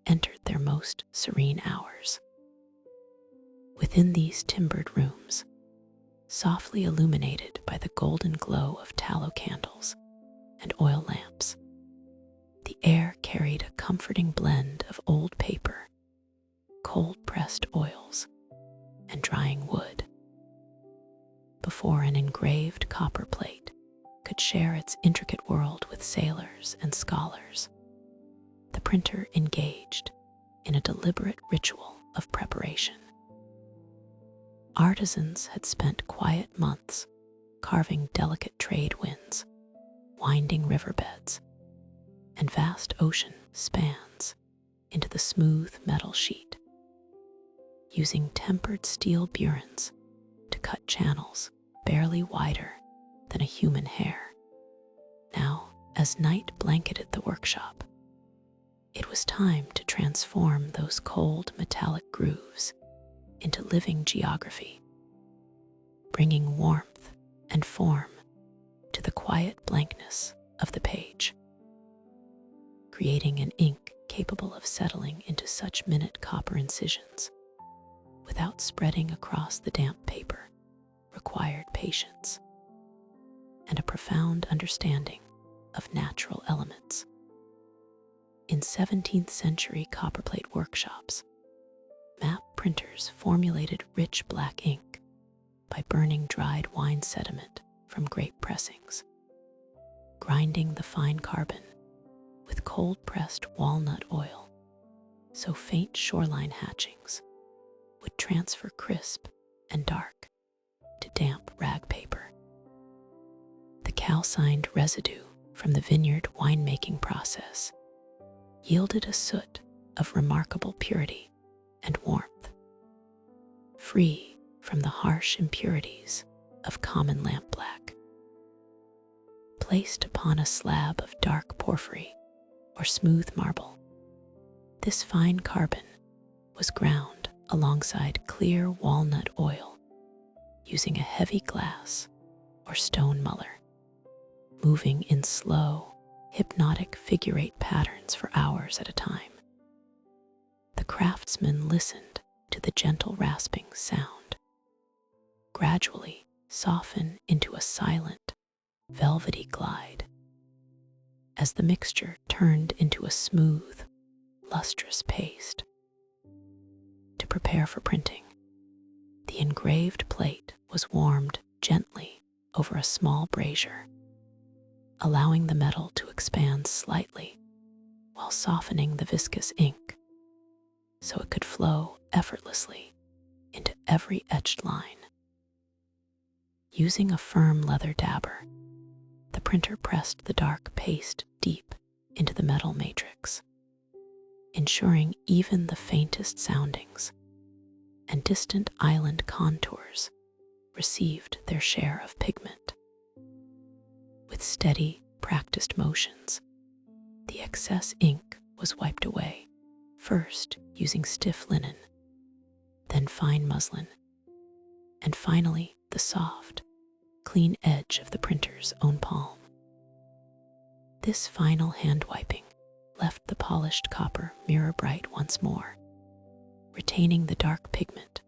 entered their most serene hours. Within these timbered rooms, softly illuminated by the golden glow of tallow candles and oil lamps, the air carried a comforting blend of old paper, cold-pressed oils, and drying wood. Before an engraved copper plate could share its intricate world with sailors and scholars, the printer engaged in a deliberate ritual of preparation. Artisans had spent quiet months carving delicate trade winds, winding riverbeds, and vast ocean spans into the smooth metal sheet, using tempered steel burins to cut channels barely wider than a human hair. Now, as night blanketed the workshop, it was time to transform those cold metallic grooves into living geography, bringing warmth and form to the quiet blankness of the page. Creating an ink capable of settling into such minute copper incisions without spreading across the damp paper required patience and a profound understanding of natural elements. In 17th century copperplate workshops, map printers formulated rich black ink by burning dried wine sediment from grape pressings, grinding the fine carbon with cold-pressed walnut oil so faint shoreline hatchings would transfer crisp and dark to damp rag paper. The calcined residue from the vineyard winemaking process yielded a soot of remarkable purity and warmth, free from the harsh impurities of common lampblack. Placed upon a slab of dark porphyry or smooth marble, this fine carbon was ground alongside clear walnut oil using a heavy glass or stone muller, moving in slow, hypnotic figure-eight patterns for hours at a time. The craftsman listened to the gentle rasping sound, gradually soften into a silent, velvety glide as the mixture turned into a smooth, lustrous paste. To prepare for printing, the engraved plate was warmed gently over a small brazier, allowing the metal to expand slightly while softening the viscous ink so it could flow effortlessly into every etched line. Using a firm leather dabber, the printer pressed the dark paste deep into the metal matrix, ensuring even the faintest soundings and distant island contours received their share of pigment. With steady, practiced motions, the excess ink was wiped away, first using stiff linen, then fine muslin, and finally the soft, clean edge of the printer's own palm. This final hand wiping left the polished copper mirror bright once more, retaining the dark pigment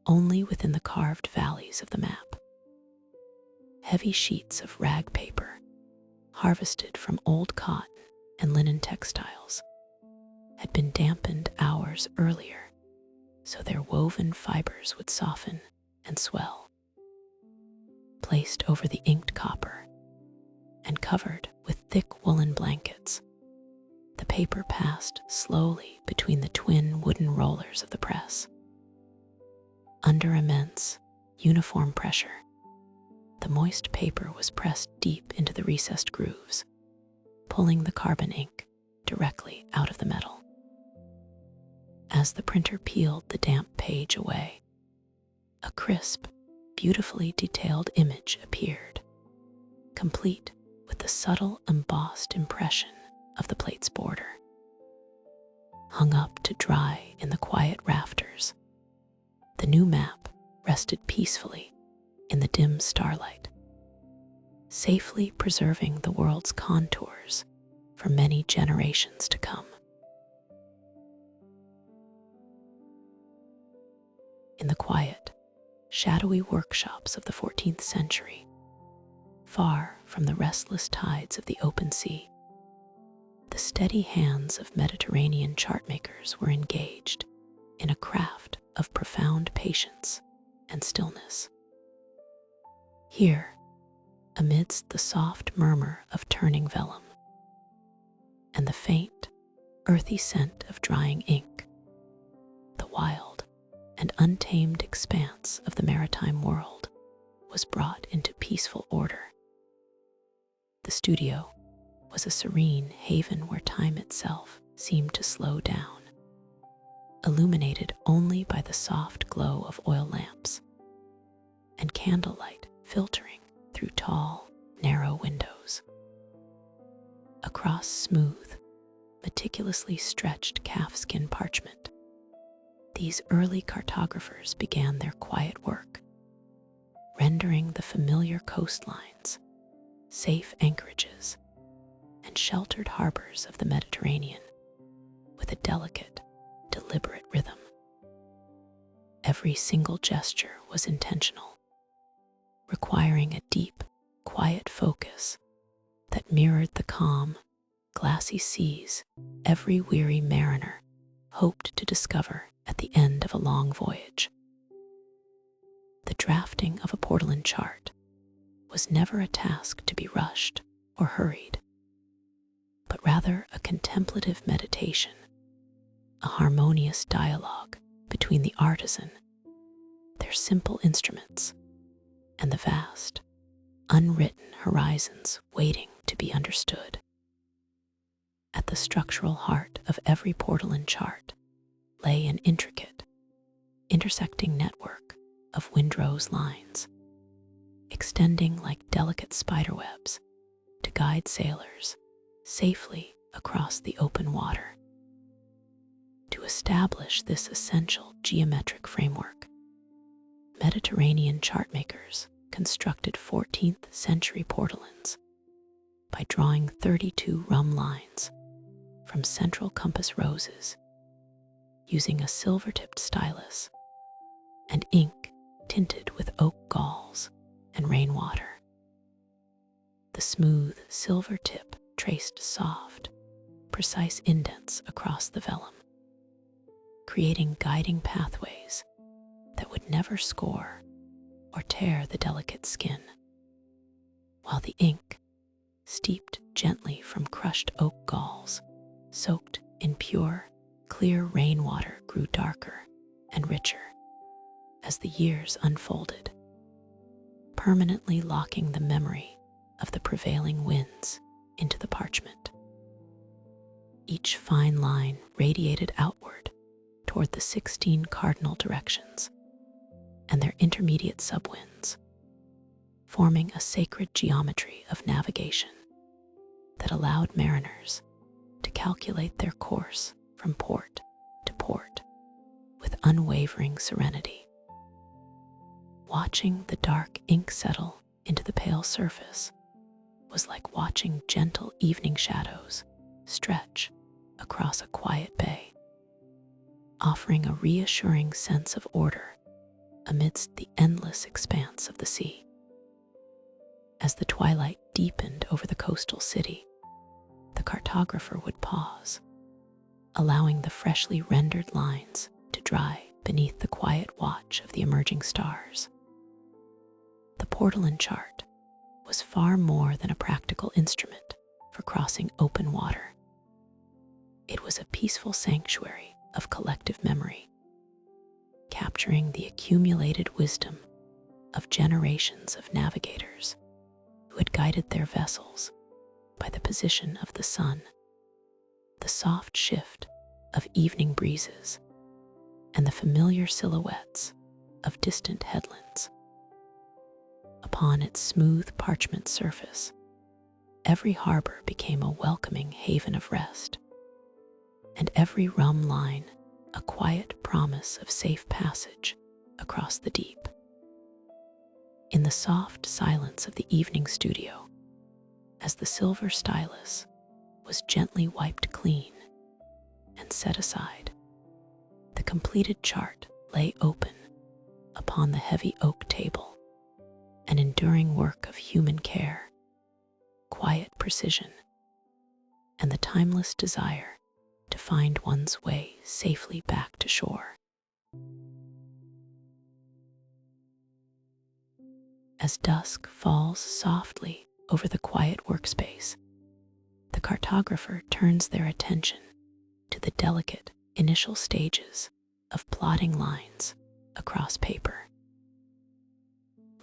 only within the carved valleys of the map. Heavy sheets of rag paper, harvested from old cotton and linen textiles, had been dampened hours earlier so their woven fibers would soften and swell. Placed over the inked copper and covered with thick woolen blankets, The paper passed slowly between the twin wooden rollers of the press. Under immense, uniform pressure, the moist paper was pressed deep into the recessed grooves, pulling the carbon ink directly out of the metal. As the printer peeled the damp page away, a crisp, beautifully detailed image appeared, complete with the subtle embossed impression of the plate's border. Hung up to dry in the quiet rafters, the new map rested peacefully in the dim starlight, safely preserving the world's contours for many generations to come. In the quiet, shadowy workshops of the 14th century, far from the restless tides of the open sea, the steady hands of Mediterranean chartmakers were engaged in a craft of profound patience and stillness. Here, amidst the soft murmur of turning vellum and the faint, earthy scent of drying ink, the wild and untamed expanse of the maritime world was brought into peaceful order. The studio was a serene haven where time itself seemed to slow down, illuminated only by the soft glow of oil lamps and candlelight filtering through tall, narrow windows. Across smooth, meticulously stretched calfskin parchment, these early cartographers began their quiet work, rendering the familiar coastlines, safe anchorages, and sheltered harbors of the Mediterranean with a delicate, deliberate rhythm. Every single gesture was intentional, requiring a deep, quiet focus that mirrored the calm, glassy seas every weary mariner hoped to discover at the end of a long voyage. The drafting of a Portolan chart was never a task to be rushed or hurried, but rather a contemplative meditation, a harmonious dialogue between the artisan, their simple instruments, and the vast, unwritten horizons waiting to be understood. At the structural heart of every Portolan chart lay an intricate, intersecting network of windrose lines, extending like delicate spiderwebs to guide sailors safely across the open water. To establish this essential geometric framework, Mediterranean chartmakers constructed 14th century portolans by drawing 32 rhumb lines from central compass roses using a silver-tipped stylus and ink tinted with oak galls and rainwater. The smooth silver tip traced soft, precise indents across the vellum, creating guiding pathways that would never score or tear the delicate skin, while the ink, steeped gently from crushed oak galls, soaked in pure, clear rainwater, grew darker and richer as the years unfolded, permanently locking the memory of the prevailing winds into the parchment. Each fine line radiated outward toward the 16 cardinal directions and their intermediate subwinds, forming a sacred geometry of navigation that allowed mariners to calculate their course from port to port with unwavering serenity. Watching the dark ink settle into the pale surface was like watching gentle evening shadows stretch across a quiet bay, offering a reassuring sense of order amidst the endless expanse of the sea. As the twilight deepened over the coastal city, the cartographer would pause, allowing the freshly rendered lines to dry beneath the quiet watch of the emerging stars. The Portolan chart was far more than a practical instrument for crossing open water. It was a peaceful sanctuary of collective memory, capturing the accumulated wisdom of generations of navigators who had guided their vessels by the position of the sun, the soft shift of evening breezes, and the familiar silhouettes of distant headlands. Upon its smooth parchment surface, every harbor became a welcoming haven of rest, and every rhumb line a quiet promise of safe passage across the deep. In the soft silence of the evening studio, as the silver stylus was gently wiped clean and set aside, the completed chart lay open upon the heavy oak table, an enduring work of human care, quiet precision, and the timeless desire to find one's way safely back to shore. As dusk falls softly over the quiet workspace, the cartographer turns their attention to the delicate initial stages of plotting lines across paper.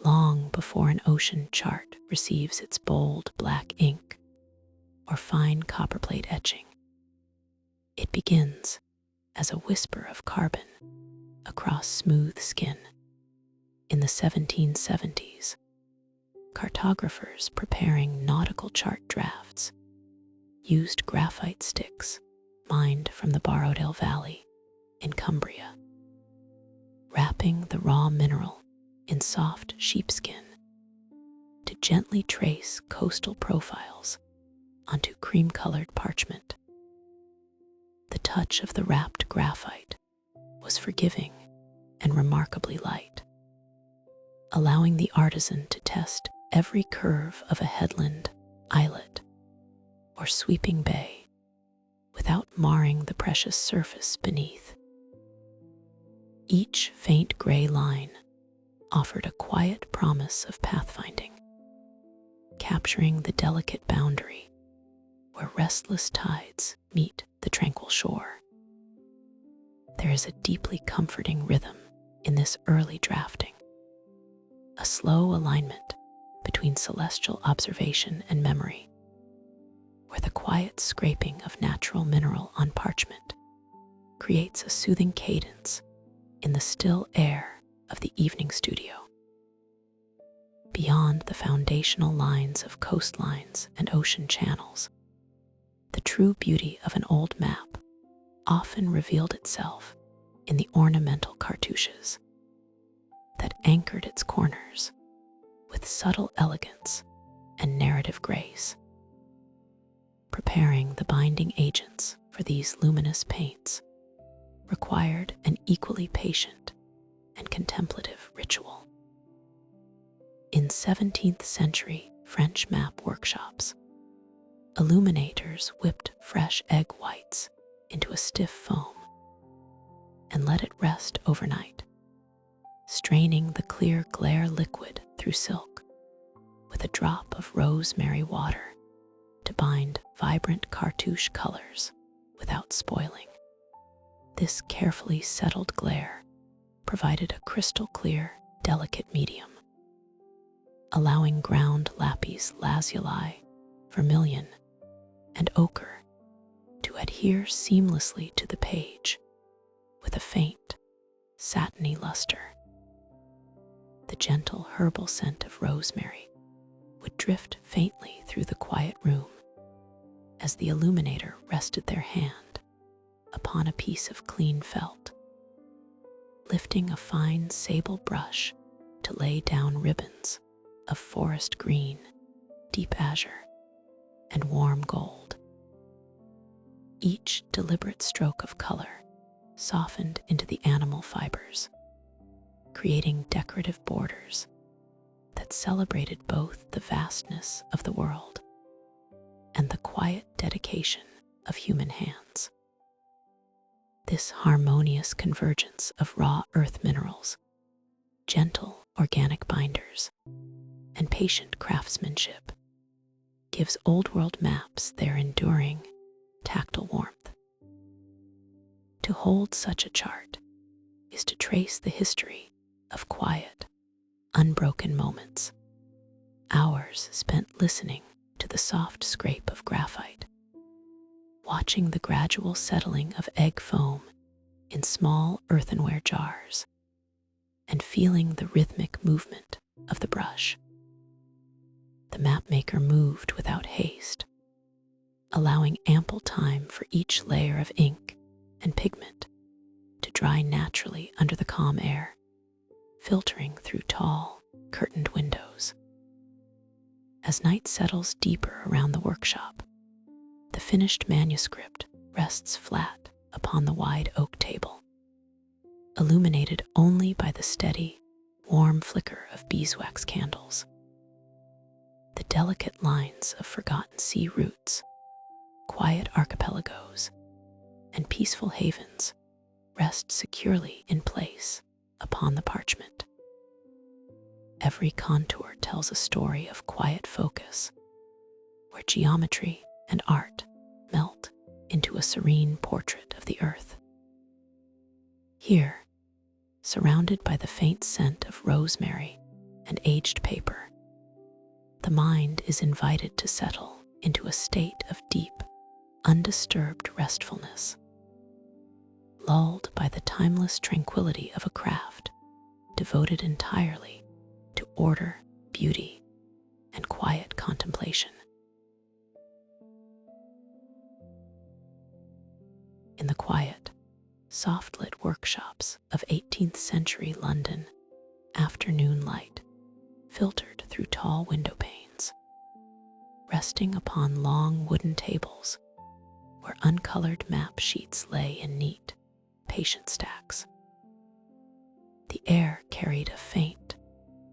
Long before an ocean chart receives its bold black ink or fine copperplate etching, it begins as a whisper of carbon across smooth skin. In the 1770s, cartographers preparing nautical chart drafts used graphite sticks mined from the Portolan Valley in Cumbria, wrapping the raw mineral in soft sheepskin to gently trace coastal profiles onto cream-colored parchment. The touch of the wrapped graphite was forgiving and remarkably light, allowing the artisan to test every curve of a headland, islet, or sweeping bay without marring the precious surface beneath. Each faint gray line offered a quiet promise of pathfinding, capturing the delicate boundary where restless tides meet the tranquil shore. There is a deeply comforting rhythm in this early drafting, a slow alignment between celestial observation and memory, where the quiet scraping of natural mineral on parchment creates a soothing cadence in the still air of the evening studio. Beyond the foundational lines of coastlines and ocean channels, the true beauty of an old map often revealed itself in the ornamental cartouches that anchored its corners with subtle elegance and narrative grace. Preparing the binding agents for these luminous paints required an equally patient and contemplative ritual. In 17th century French map workshops, illuminators whipped fresh egg whites into a stiff foam and let it rest overnight, straining the clear glare liquid through silk with a drop of rosemary water to bind vibrant cartouche colors without spoiling. This carefully settled glare provided a crystal clear, delicate medium, allowing ground lapis lazuli, vermilion, and ochre to adhere seamlessly to the page with a faint, satiny luster. The gentle herbal scent of rosemary would drift faintly through the quiet room as the illuminator rested their hand upon a piece of clean felt, lifting a fine sable brush to lay down ribbons of forest green, deep azure, and warm gold. Each deliberate stroke of color softened into the animal fibers, creating decorative borders that celebrated both the vastness of the world and the quiet dedication of human hands. This harmonious convergence of raw earth minerals, gentle organic binders, and patient craftsmanship gives old world maps their enduring, tactile warmth. To hold such a chart is to trace the history of quiet, unbroken moments, hours spent listening to the soft scrape of graphite, watching the gradual settling of egg foam in small earthenware jars, and feeling the rhythmic movement of the brush. The mapmaker moved without haste, allowing ample time for each layer of ink and pigment to dry naturally under the calm air, filtering through tall, curtained windows. As night settles deeper around the workshop, the finished manuscript rests flat upon the wide oak table, illuminated only by the steady, warm flicker of beeswax candles. The delicate lines of forgotten sea routes, quiet archipelagos, and peaceful havens rest securely in place upon the parchment. Every contour tells a story of quiet focus, where geometry and art melt into a serene portrait of the earth. Here, surrounded by the faint scent of rosemary and aged paper, the mind is invited to settle into a state of deep, undisturbed restfulness, lulled by the timeless tranquility of a craft devoted entirely to order, beauty, and quiet contemplation. In the quiet, soft-lit workshops of 18th century London, afternoon light filtered through tall window panes, resting upon long wooden tables where uncolored map sheets lay in neat, patient stacks. The air carried a faint,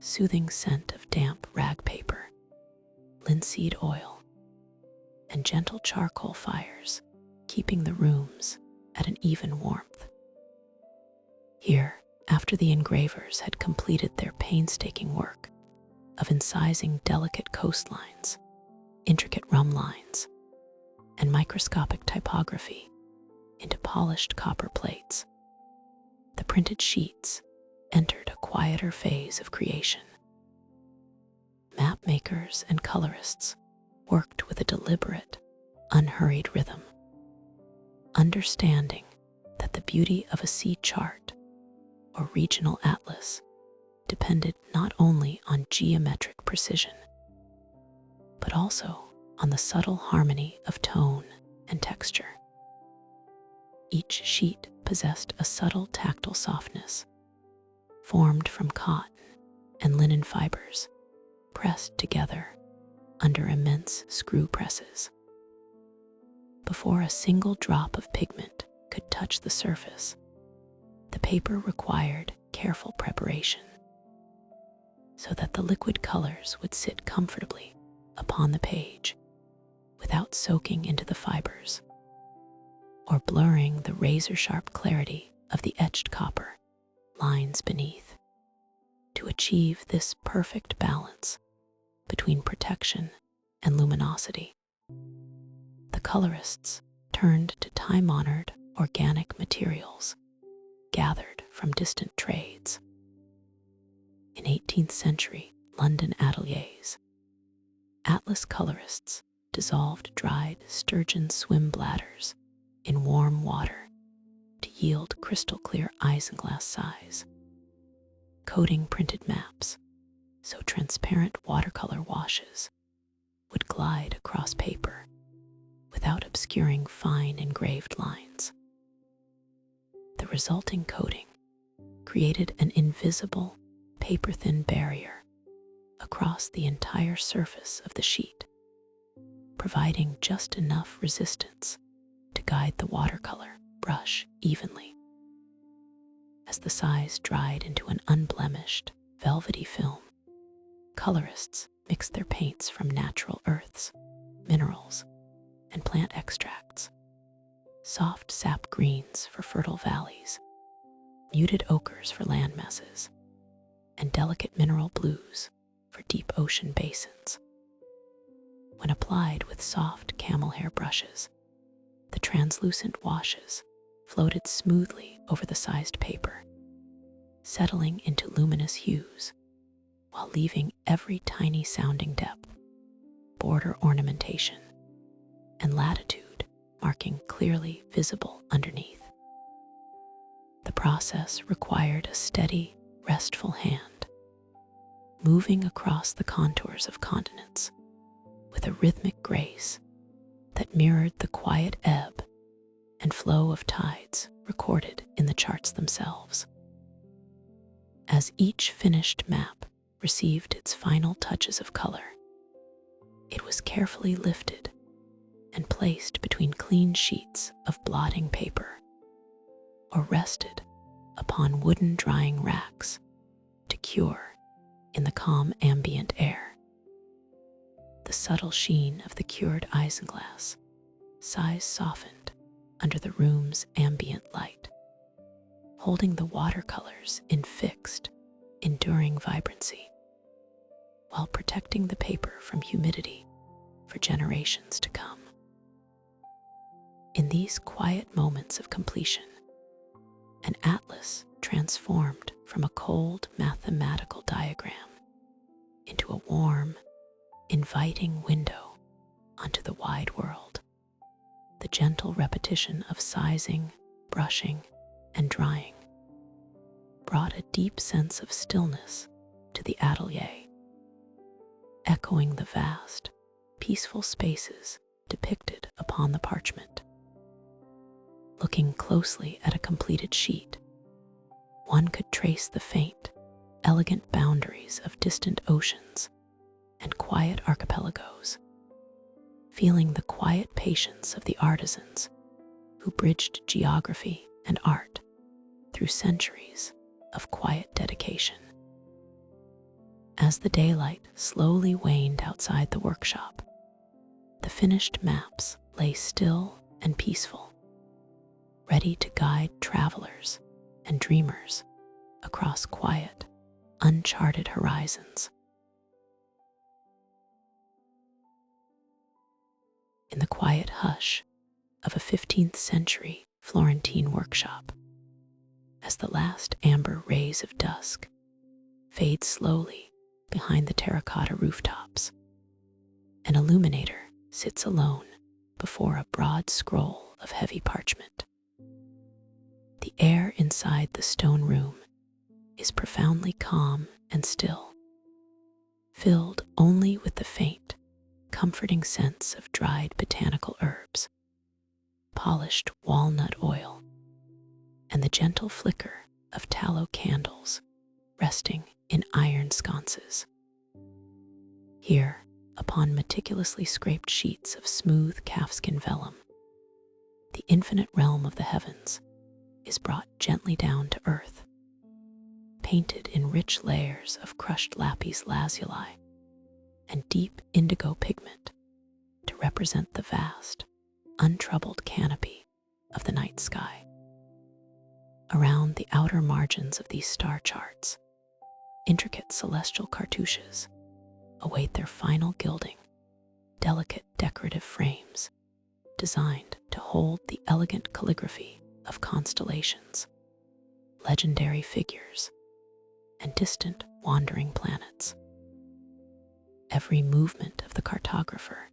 soothing scent of damp rag paper, linseed oil, and gentle charcoal fires, keeping the rooms at an even warmth. Here, after the engravers had completed their painstaking work of incising delicate coastlines, intricate rhumb lines, and microscopic typography into polished copper plates, the printed sheets entered a quieter phase of creation. Mapmakers and colorists worked with a deliberate, unhurried rhythm, understanding that the beauty of a sea chart or regional atlas depended not only on geometric precision, but also on the subtle harmony of tone and texture. Each sheet possessed a subtle tactile softness, formed from cotton and linen fibers, pressed together under immense screw presses. Before a single drop of pigment could touch the surface, the paper required careful preparation, so that the liquid colors would sit comfortably upon the page without soaking into the fibers or blurring the razor-sharp clarity of the etched copper lines beneath. To achieve this perfect balance between protection and luminosity, the colorists turned to time-honored organic materials gathered from distant trades. In 18th century London ateliers, atlas colorists dissolved dried sturgeon swim bladders in warm water to yield crystal-clear isinglass size, coating printed maps so transparent watercolor washes would glide across paper without obscuring fine engraved lines. The resulting coating created an invisible, paper-thin barrier across the entire surface of the sheet, providing just enough resistance to guide the watercolor brush evenly. As the size dried into an unblemished, velvety film, colorists mixed their paints from natural earths, minerals, and plant extracts, soft sap greens for fertile valleys, muted ochres for land masses, and delicate mineral blues for deep ocean basins. When applied with soft camel hair brushes, the translucent washes floated smoothly over the sized paper, settling into luminous hues while leaving every tiny sounding depth, border ornamentation, and latitude marking clearly visible underneath. The process required a steady, restful hand, moving across the contours of continents with a rhythmic grace that mirrored the quiet ebb and flow of tides recorded in the charts themselves. As each finished map received its final touches of color, it was carefully lifted and placed between clean sheets of blotting paper or rested upon wooden drying racks to cure in the calm ambient air. The subtle sheen of the cured isinglass sighs softened under the room's ambient light, holding the watercolors in fixed, enduring vibrancy, while protecting the paper from humidity for generations to come. In these quiet moments of completion, an atlas transformed from a cold mathematical diagram into a warm, inviting window onto the wide world. The gentle repetition of sizing, brushing, and drying brought a deep sense of stillness to the atelier, echoing the vast, peaceful spaces depicted upon the parchment. Looking closely at a completed sheet, one could trace the faint, elegant boundaries of distant oceans and quiet archipelagos, feeling the quiet patience of the artisans who bridged geography and art through centuries of quiet dedication. As the daylight slowly waned outside the workshop, the finished maps lay still and peaceful, ready to guide travelers and dreamers across quiet, uncharted horizons. In the quiet hush of a 15th century Florentine workshop, as the last amber rays of dusk fade slowly behind the terracotta rooftops, an illuminator sits alone before a broad scroll of heavy parchment. The air inside the stone room is profoundly calm and still, filled only with the faint, comforting scents of dried botanical herbs, polished walnut oil, and the gentle flicker of tallow candles resting in iron sconces. Here, upon meticulously scraped sheets of smooth calfskin vellum, the infinite realm of the heavens is brought gently down to earth, painted in rich layers of crushed lapis lazuli and deep indigo pigment to represent the vast, untroubled canopy of the night sky. Around the outer margins of these star charts, intricate celestial cartouches await their final gilding, delicate decorative frames designed to hold the elegant calligraphy of constellations, legendary figures, and distant wandering planets. Every movement of the cartographer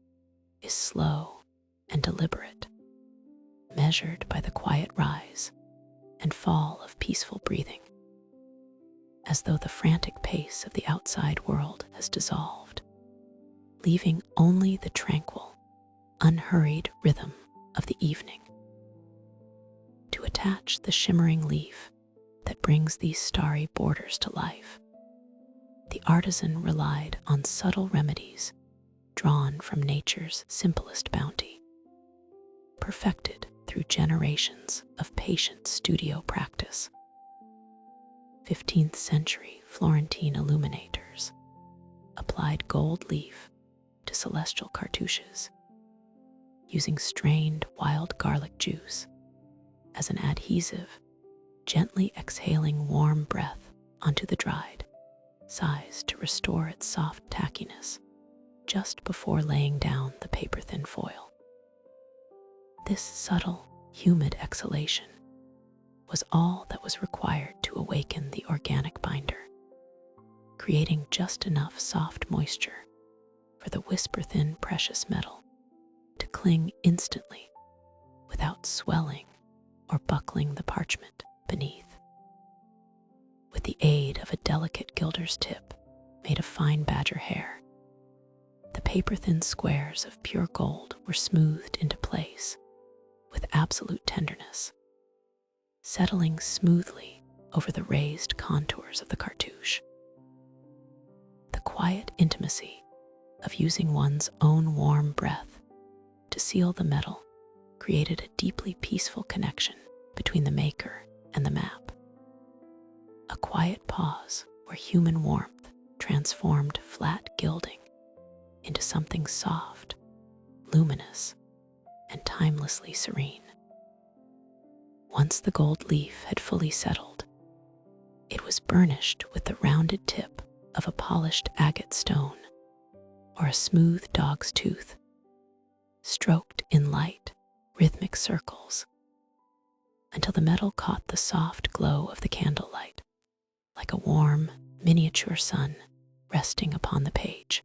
is slow and deliberate, measured by the quiet rise and fall of peaceful breathing, as though the frantic pace of the outside world has dissolved, leaving only the tranquil, unhurried rhythm of the evening to attach the shimmering leaf that brings these starry borders to life. The artisan relied on subtle remedies drawn from nature's simplest bounty, perfected through generations of patient studio practice. 15th century Florentine illuminators applied gold leaf to celestial cartouches, using strained wild garlic juice as an adhesive, gently exhaling warm breath onto the dried size to restore its soft tackiness just before laying down the paper-thin foil. This subtle, humid exhalation was all that was required to awaken the organic binder, creating just enough soft moisture for the whisper-thin precious metal to cling instantly without swelling or buckling the parchment beneath. With the aid of a delicate gilder's tip made of fine badger hair, the paper-thin squares of pure gold were smoothed into place with absolute tenderness, settling smoothly over the raised contours of the cartouche. The quiet intimacy of using one's own warm breath to seal the metal created a deeply peaceful connection between the maker and the map. A quiet pause where human warmth transformed flat gilding into something soft, luminous, and timelessly serene. Once the gold leaf had fully settled, it was burnished with the rounded tip of a polished agate stone or a smooth dog's tooth, stroked in light, rhythmic circles until the metal caught the soft glow of the candlelight, like a warm, miniature sun resting upon the page.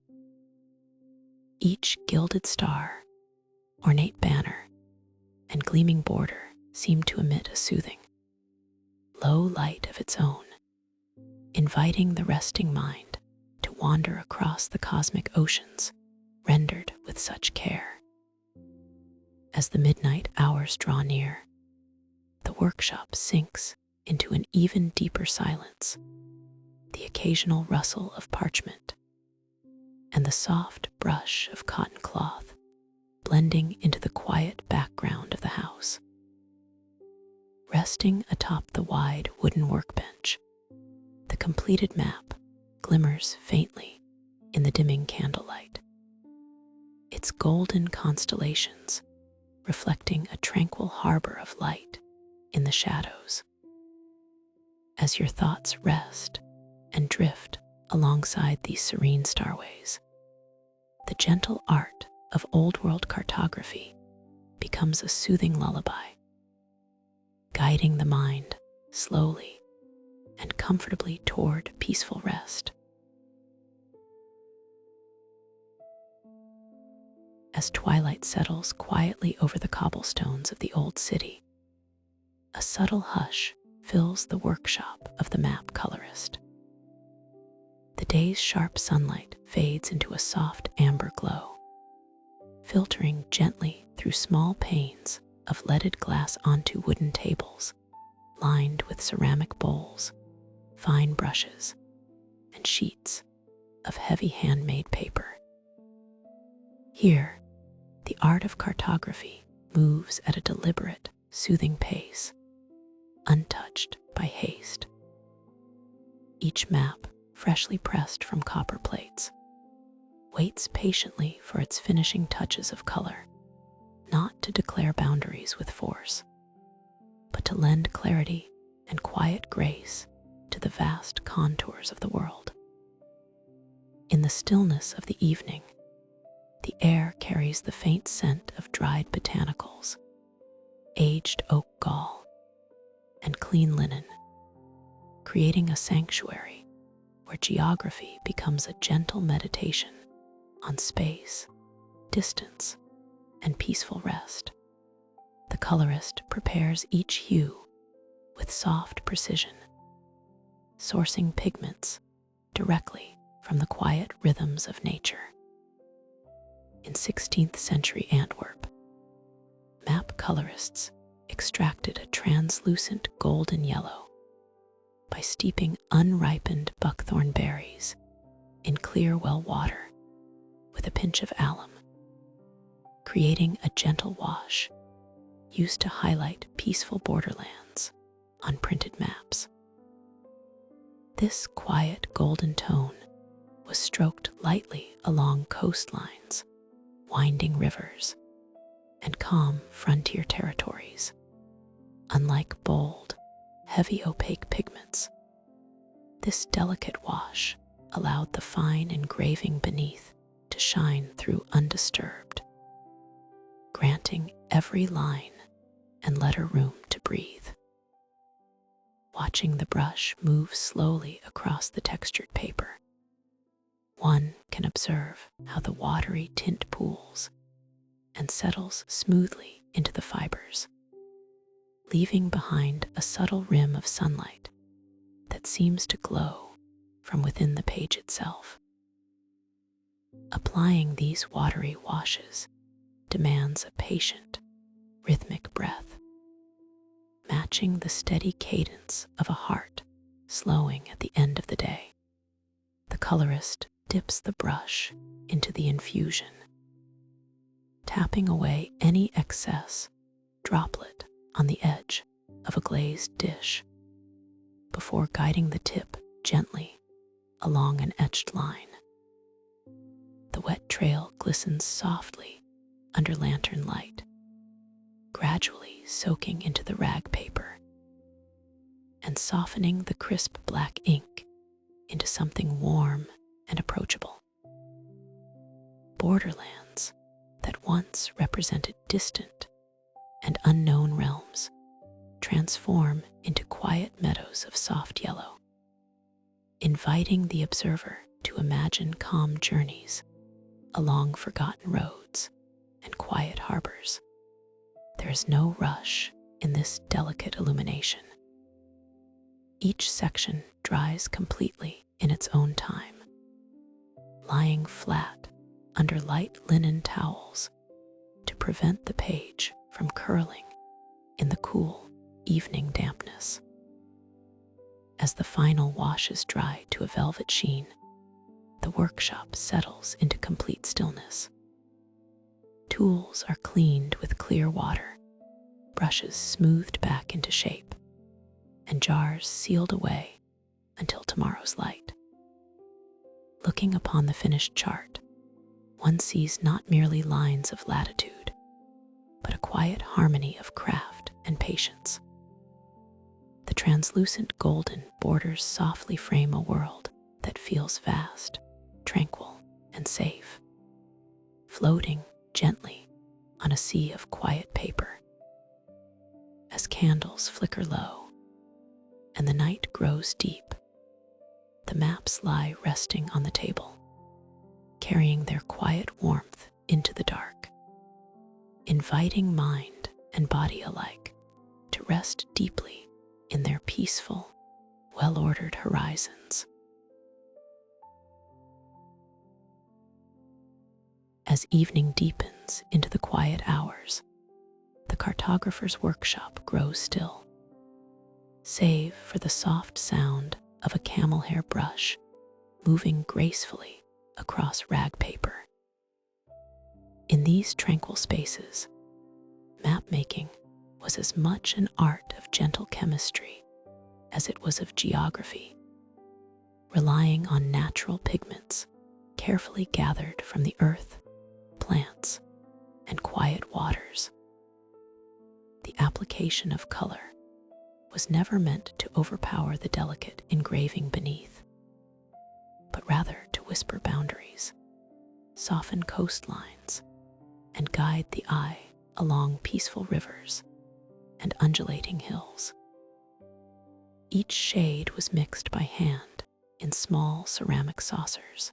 Each gilded star, ornate banner, and gleaming border seemed to emit a soothing, low light of its own, inviting the resting mind to wander across the cosmic oceans rendered with such care. As the midnight hours draw near, the workshop sinks into an even deeper silence, the occasional rustle of parchment and the soft brush of cotton cloth blending into the quiet background of the house. Resting atop the wide wooden workbench, the completed map glimmers faintly in the dimming candlelight, its golden constellations reflecting a tranquil harbor of light in the shadows. As your thoughts rest and drift alongside these serene starways, the gentle art of old-world cartography becomes a soothing lullaby, guiding the mind slowly and comfortably toward peaceful rest. As twilight settles quietly over the cobblestones of the old city, a subtle hush fills the workshop of the map colorist. The day's sharp sunlight fades into a soft amber glow, filtering gently through small panes of leaded glass onto wooden tables lined with ceramic bowls, fine brushes, and sheets of heavy handmade paper. Here, the art of cartography moves at a deliberate, soothing pace, untouched by haste. Each map, freshly pressed from copper plates, waits patiently for its finishing touches of color, not to declare boundaries with force, but to lend clarity and quiet grace to the vast contours of the world. In the stillness of the evening, the air carries the faint scent of dried botanicals, aged oak gall, and clean linen, creating a sanctuary where geography becomes a gentle meditation on space, distance, and peaceful rest. The colorist prepares each hue with soft precision, sourcing pigments directly from the quiet rhythms of nature. In 16th century Antwerp, map colorists extracted a translucent golden yellow by steeping unripened buckthorn berries in clear well water with a pinch of alum, creating a gentle wash used to highlight peaceful borderlands on printed maps. This quiet golden tone was stroked lightly along coastlines, winding rivers, and calm frontier territories. Unlike bold, heavy opaque pigments, this delicate wash allowed the fine engraving beneath to shine through undisturbed, granting every line and letter room to breathe. watching the brush move slowly across the textured paper. One can observe how the watery tint pools and settles smoothly into the fibers, leaving behind a subtle rim of sunlight that seems to glow from within the page itself. Applying these watery washes demands a patient, rhythmic breath, matching the steady cadence of a heart slowing at the end of the day. The colorist dips the brush into the infusion, tapping away any excess droplet on the edge of a glazed dish before guiding the tip gently along an etched line. The wet trail glistens softly under lantern light, gradually soaking into the rag paper and softening the crisp black ink into something warm and approachable. Borderlands that once represented distant and unknown realms transform into quiet meadows of soft yellow, inviting the observer to imagine calm journeys along forgotten roads and quiet harbors. There is no rush in this delicate illumination. Each section dries completely in its own time, lying flat under light linen towels to prevent the page from curling in the cool evening dampness. As the final washes dry to a velvet sheen, the workshop settles into complete stillness. Tools are cleaned with clear water, brushes smoothed back into shape, and jars sealed away until tomorrow's light. Looking upon the finished chart, one sees not merely lines of latitude, but a quiet harmony of craft and patience. The translucent golden borders softly frame a world that feels vast, tranquil, and safe, floating gently on a sea of quiet paper. As candles flicker low and the night grows deep, the maps lie resting on the table, carrying their quiet warmth into the dark, inviting mind and body alike to rest deeply in their peaceful, well-ordered horizons. As evening deepens into the quiet hours, the cartographer's workshop grows still, save for the soft sound of a camel hair brush moving gracefully across rag paper. In these tranquil spaces, mapmaking was as much an art of gentle chemistry as it was of geography, relying on natural pigments carefully gathered from the earth, plants, and quiet waters. The application of color was never meant to overpower the delicate engraving beneath, but rather to whisper boundaries, soften coastlines, and guide the eye along peaceful rivers and undulating hills. Each shade was mixed by hand in small ceramic saucers,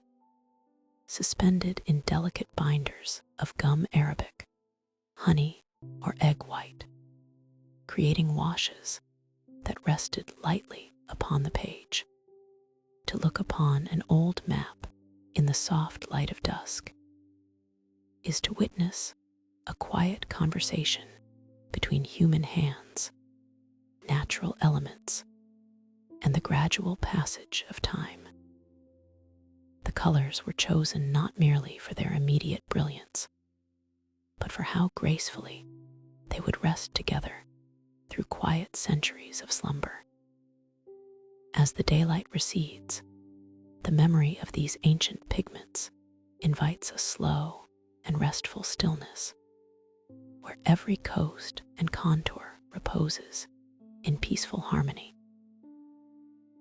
suspended in delicate binders of gum arabic, honey, or egg white, creating washes that rested lightly upon the page. To look upon an old map in the soft light of dusk is to witness a quiet conversation between human hands, natural elements, and the gradual passage of time. The colors were chosen not merely for their immediate brilliance, but for how gracefully they would rest together through quiet centuries of slumber. As the daylight recedes, the memory of these ancient pigments invites a slow and restful stillness, where every coast and contour reposes in peaceful harmony.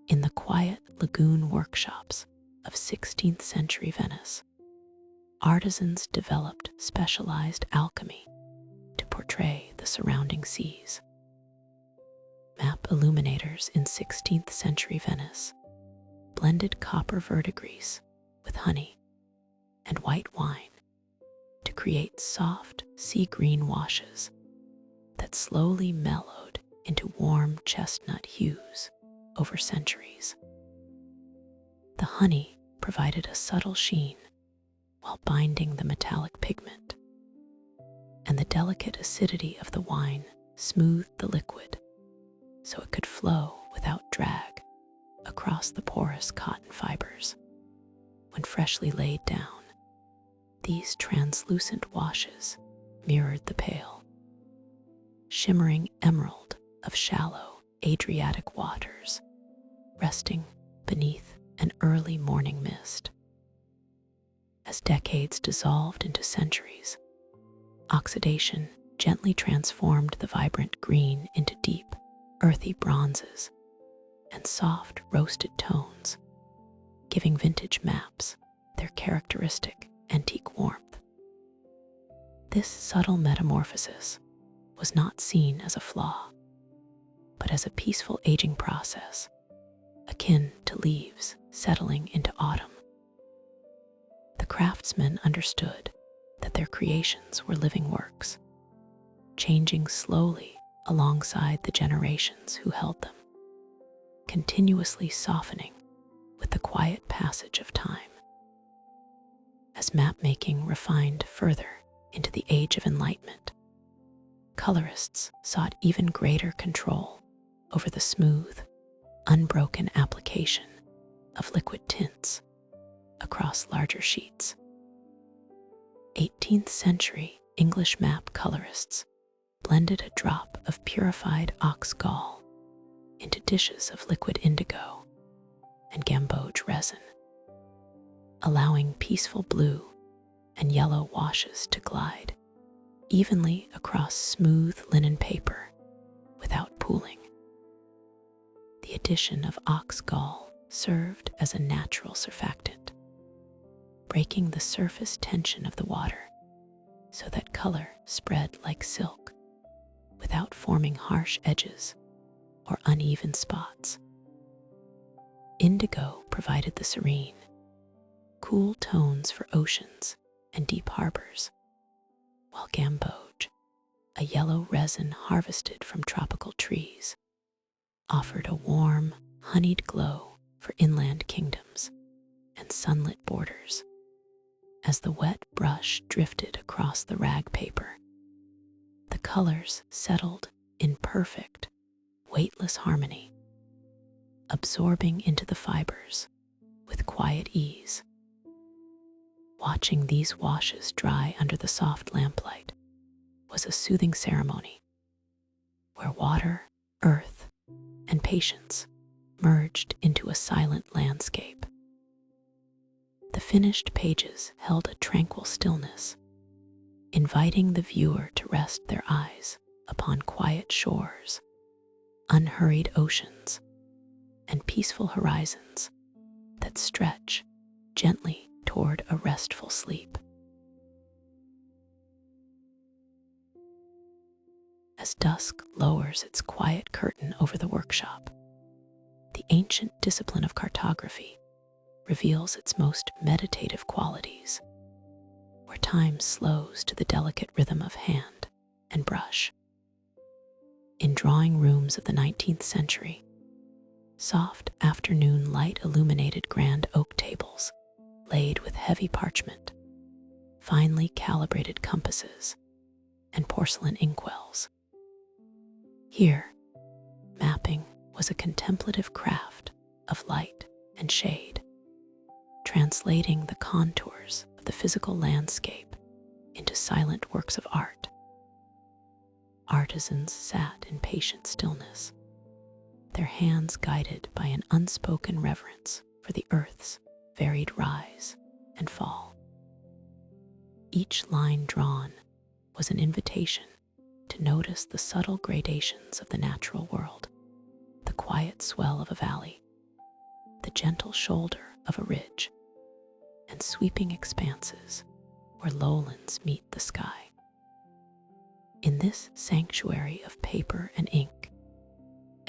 In the quiet lagoon workshops of 16th century Venice, artisans developed specialized alchemy to portray the surrounding seas. Map illuminators in 16th century Venice blended copper verdigris with honey and white wine to create soft sea green washes that slowly mellowed into warm chestnut hues over centuries. The honey provided a subtle sheen while binding the metallic pigment, and the delicate acidity of the wine smoothed the liquid so it could flow without drag across the porous cotton fibers. When freshly laid down, these translucent washes mirrored the pale, shimmering emerald of shallow Adriatic waters, resting beneath an early morning mist. As decades dissolved into centuries, oxidation gently transformed the vibrant green into deep, earthy bronzes and soft roasted tones, giving vintage maps their characteristic antique warmth. This subtle metamorphosis was not seen as a flaw, but as a peaceful aging process, akin to leaves settling into autumn. The craftsmen understood that their creations were living works, changing slowly alongside the generations who held them, continuously softening with the quiet passage of time. As mapmaking refined further into the Age of Enlightenment, colorists sought even greater control over the smooth, unbroken application of liquid tints across larger sheets. 18th century English map colorists blended a drop of purified ox gall into dishes of liquid indigo and gamboge resin, allowing peaceful blue and yellow washes to glide evenly across smooth linen paper without pooling. The addition of ox gall served as a natural surfactant, breaking the surface tension of the water so that color spread like silk without forming harsh edges or uneven spots. Indigo provided the serene, cool tones for oceans and deep harbors, while gamboge, a yellow resin harvested from tropical trees, offered a warm, honeyed glow for inland kingdoms and sunlit borders. As the wet brush drifted across the rag paper, the colors settled in perfect, weightless harmony, absorbing into the fibers with quiet ease. Watching these washes dry under the soft lamplight was a soothing ceremony where water, earth, and patience merged into a silent landscape. The finished pages held a tranquil stillness, inviting the viewer to rest their eyes upon quiet shores, unhurried oceans, and peaceful horizons that stretch gently toward a restful sleep. As dusk lowers its quiet curtain over the workshop, the ancient discipline of cartography reveals its most meditative qualities, where time slows to the delicate rhythm of hand and brush. In drawing rooms of the 19th century, soft afternoon light illuminated grand oak tables laid with heavy parchment, finely calibrated compasses, and porcelain inkwells. Here, mapping was a contemplative craft of light and shade, translating the contours of the physical landscape into silent works of art. Artisans sat in patient stillness, their hands guided by an unspoken reverence for the earth's varied rise and fall. Each line drawn was an invitation to notice the subtle gradations of the natural world, the quiet swell of a valley, the gentle shoulder of a ridge, and sweeping expanses where lowlands meet the sky. In this sanctuary of paper and ink,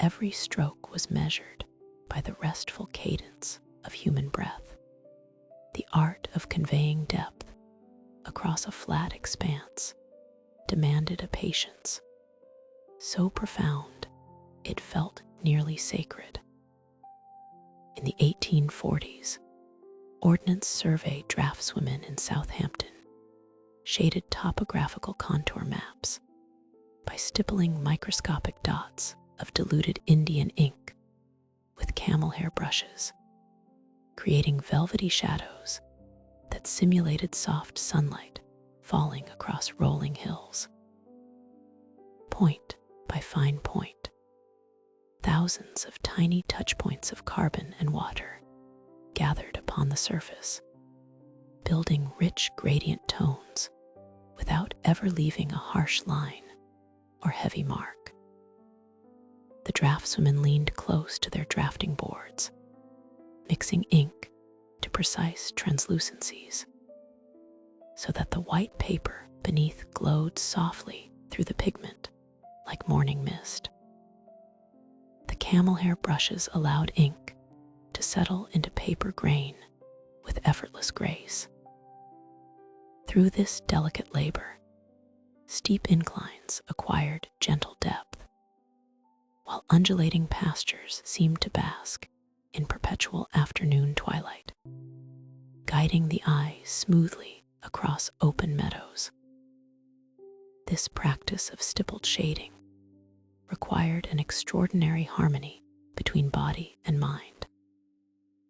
every stroke was measured by the restful cadence of human breath. The art of conveying depth across a flat expanse demanded a patience so profound it felt nearly sacred. In the 1840s, Ordnance Survey draftswomen in Southampton shaded topographical contour maps by stippling microscopic dots of diluted Indian ink with camel hair brushes, creating velvety shadows that simulated soft sunlight falling across rolling hills. Point by fine point, thousands of tiny touch points of carbon and water gathered upon the surface, building rich gradient tones without ever leaving a harsh line or heavy mark. The draftswomen leaned close to their drafting boards, mixing ink to precise translucencies, so that the white paper beneath glowed softly through the pigment like morning mist. The camel hair brushes allowed ink to settle into paper grain with effortless grace. Through this delicate labor, steep inclines acquired gentle depth, while undulating pastures seemed to bask in perpetual afternoon twilight, guiding the eye smoothly across open meadows. This practice of stippled shading required an extraordinary harmony between body and mind,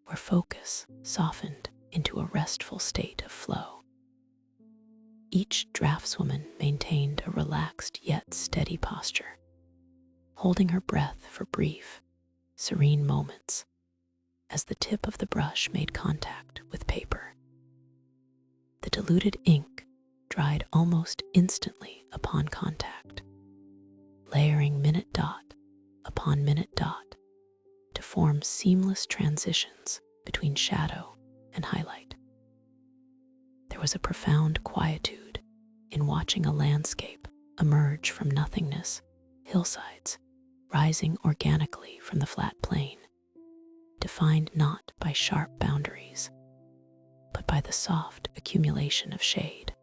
where focus softened into a restful state of flow. Each draftswoman maintained a relaxed yet steady posture, holding her breath for brief, serene moments as the tip of the brush made contact with paper. The diluted ink dried almost instantly upon contact, layering minute dot upon minute dot to form seamless transitions between shadow and highlight. There was a profound quietude in watching a landscape emerge from nothingness, hillsides rising organically from the flat plain, defined not by sharp boundaries, but by the soft accumulation of shade.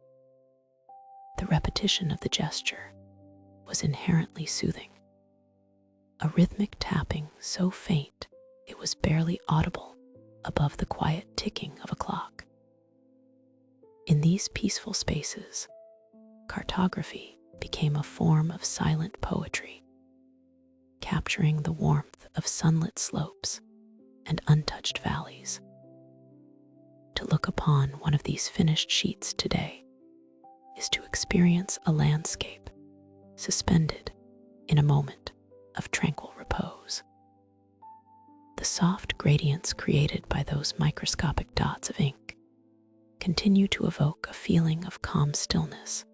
The repetition of the gesture was inherently soothing, a rhythmic tapping so faint it was barely audible above the quiet ticking of a clock. In these peaceful spaces, cartography became a form of silent poetry, capturing the warmth of sunlit slopes and untouched valleys. To look upon one of these finished sheets today is to experience a landscape suspended in a moment of tranquil repose. The soft gradients created by those microscopic dots of ink continue to evoke a feeling of calm stillness,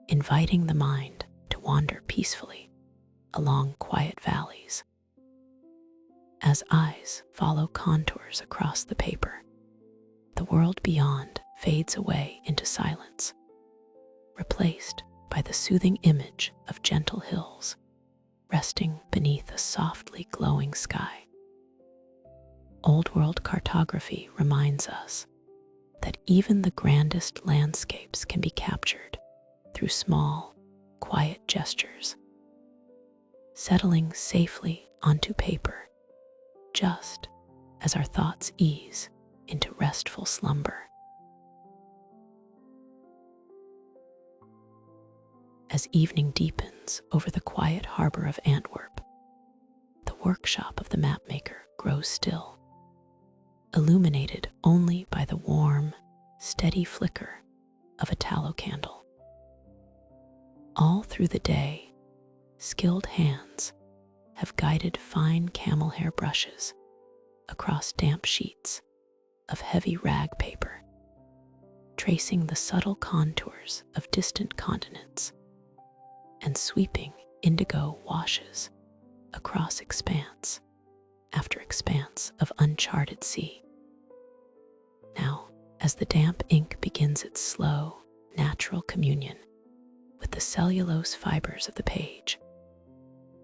inviting the mind to wander peacefully along quiet valleys. As eyes follow contours across the paper, the world beyond fades away into silence, replaced by the soothing image of gentle hills resting beneath a softly glowing sky. Old World cartography reminds us that even the grandest landscapes can be captured through small, quiet gestures, settling safely onto paper just as our thoughts ease into restful slumber. As evening deepens over the quiet harbor of Antwerp, the workshop of the mapmaker grows still, illuminated only by the warm, steady flicker of a tallow candle. All through the day, skilled hands have guided fine camel hair brushes across damp sheets of heavy rag paper, tracing the subtle contours of distant continents and sweeping indigo washes across expanse after expanse of uncharted sea. Now, as the damp ink begins its slow, natural communion with the cellulose fibers of the page,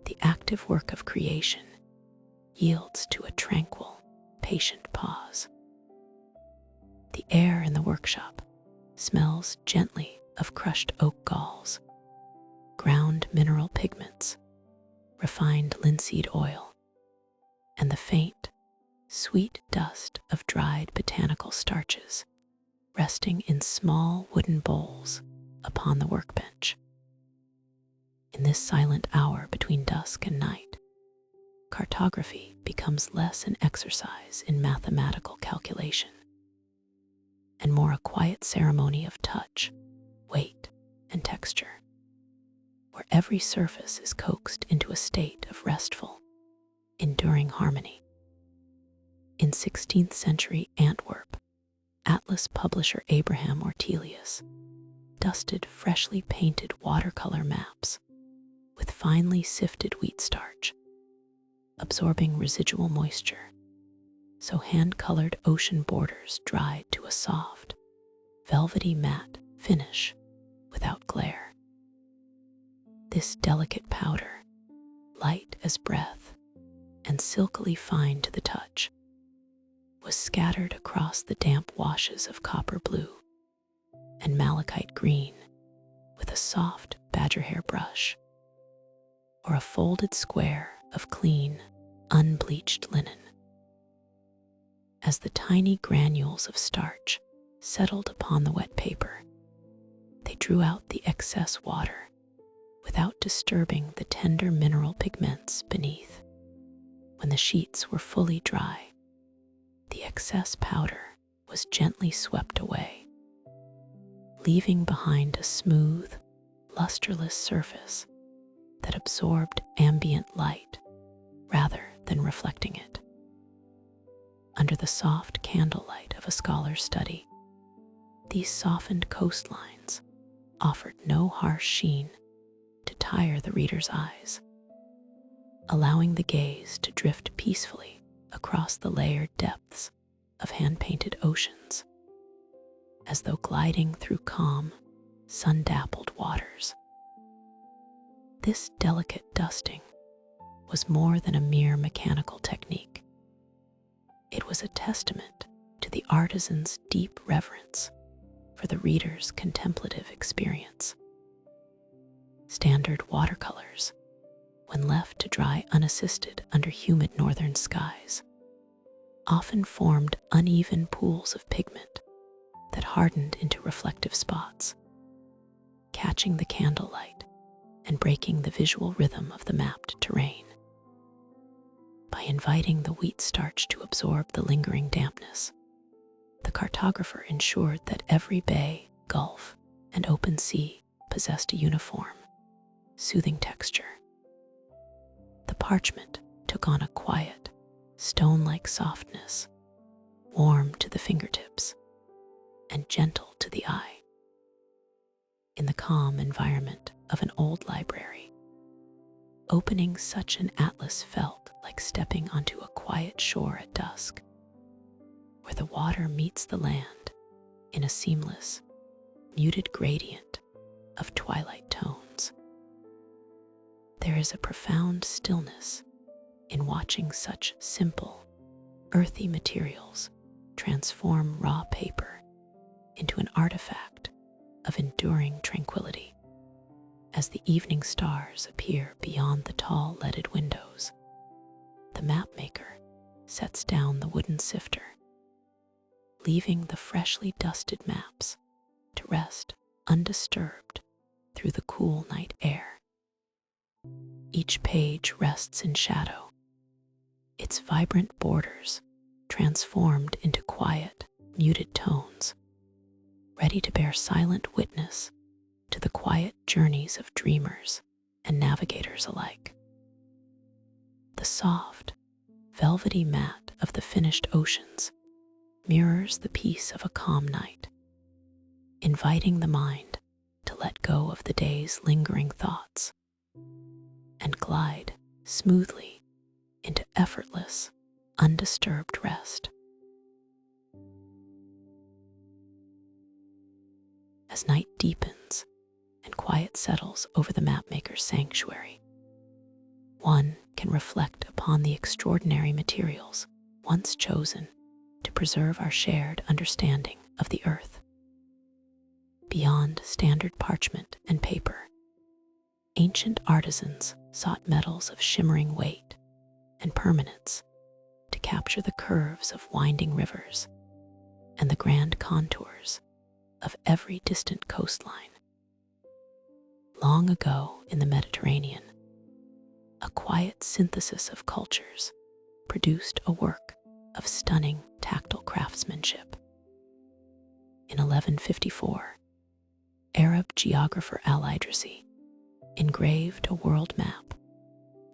The active work of creation yields to a tranquil, patient pause. The air in the workshop smells gently of crushed oak galls, ground mineral pigments, refined linseed oil, and the faint, sweet dust of dried botanical starches resting in small wooden bowls upon the workbench. In this silent hour between dusk and night, cartography becomes less an exercise in mathematical calculation and more a quiet ceremony of touch, weight, and texture, where every surface is coaxed into a state of restful, enduring harmony. In 16th century Antwerp, Atlas publisher Abraham Ortelius dusted freshly painted watercolor maps with finely sifted wheat starch, absorbing residual moisture, so hand-colored ocean borders dried to a soft, velvety matte finish without glare. This delicate powder, light as breath and silkily fine to the touch, was scattered across the damp washes of copper blue and malachite green with a soft badger hair brush, or a folded square of clean, unbleached linen. As the tiny granules of starch settled upon the wet paper, they drew out the excess water without disturbing the tender mineral pigments beneath. When the sheets were fully dry, the excess powder was gently swept away, leaving behind a smooth, lusterless surface that absorbed ambient light rather than reflecting it. Under the soft candlelight of a scholar's study, these softened coastlines offered no harsh sheen to tire the reader's eyes, allowing the gaze to drift peacefully across the layered depths of hand-painted oceans, as though gliding through calm, sun-dappled waters. This delicate dusting was more than a mere mechanical technique. It was a testament to the artisan's deep reverence for the reader's contemplative experience. Standard watercolors, when left to dry unassisted under humid northern skies, often formed uneven pools of pigment that hardened into reflective spots, catching the candlelight and breaking the visual rhythm of the mapped terrain. By inviting the wheat starch to absorb the lingering dampness, the cartographer ensured that every bay, gulf, and open sea possessed a uniform, soothing texture. The parchment took on a quiet, stone-like softness, warm to the fingertips and gentle to the eye. In the calm environment of an old library, opening such an atlas felt like stepping onto a quiet shore at dusk, where the water meets the land in a seamless, muted gradient of twilight tones. There is a profound stillness in watching such simple, earthy materials transform raw paper into an artifact of enduring tranquility. As the evening stars appear beyond the tall leaded windows, the mapmaker sets down the wooden sifter, leaving the freshly dusted maps to rest undisturbed through the cool night air. Each page rests in shadow, its vibrant borders transformed into quiet, muted tones, ready to bear silent witness to the quiet journeys of dreamers and navigators alike. The soft, velvety mat of the finished oceans mirrors the peace of a calm night, inviting the mind to let go of the day's lingering thoughts and glide smoothly into effortless, undisturbed rest. As night deepens and quiet settles over the mapmaker's sanctuary, one can reflect upon the extraordinary materials once chosen to preserve our shared understanding of the earth. Beyond standard parchment and paper, ancient artisans sought metals of shimmering weight and permanence to capture the curves of winding rivers and the grand contours of every distant coastline. Long ago in the Mediterranean, a quiet synthesis of cultures produced a work of stunning tactile craftsmanship. In 1154, Arab geographer Hy-Brasil engraved a world map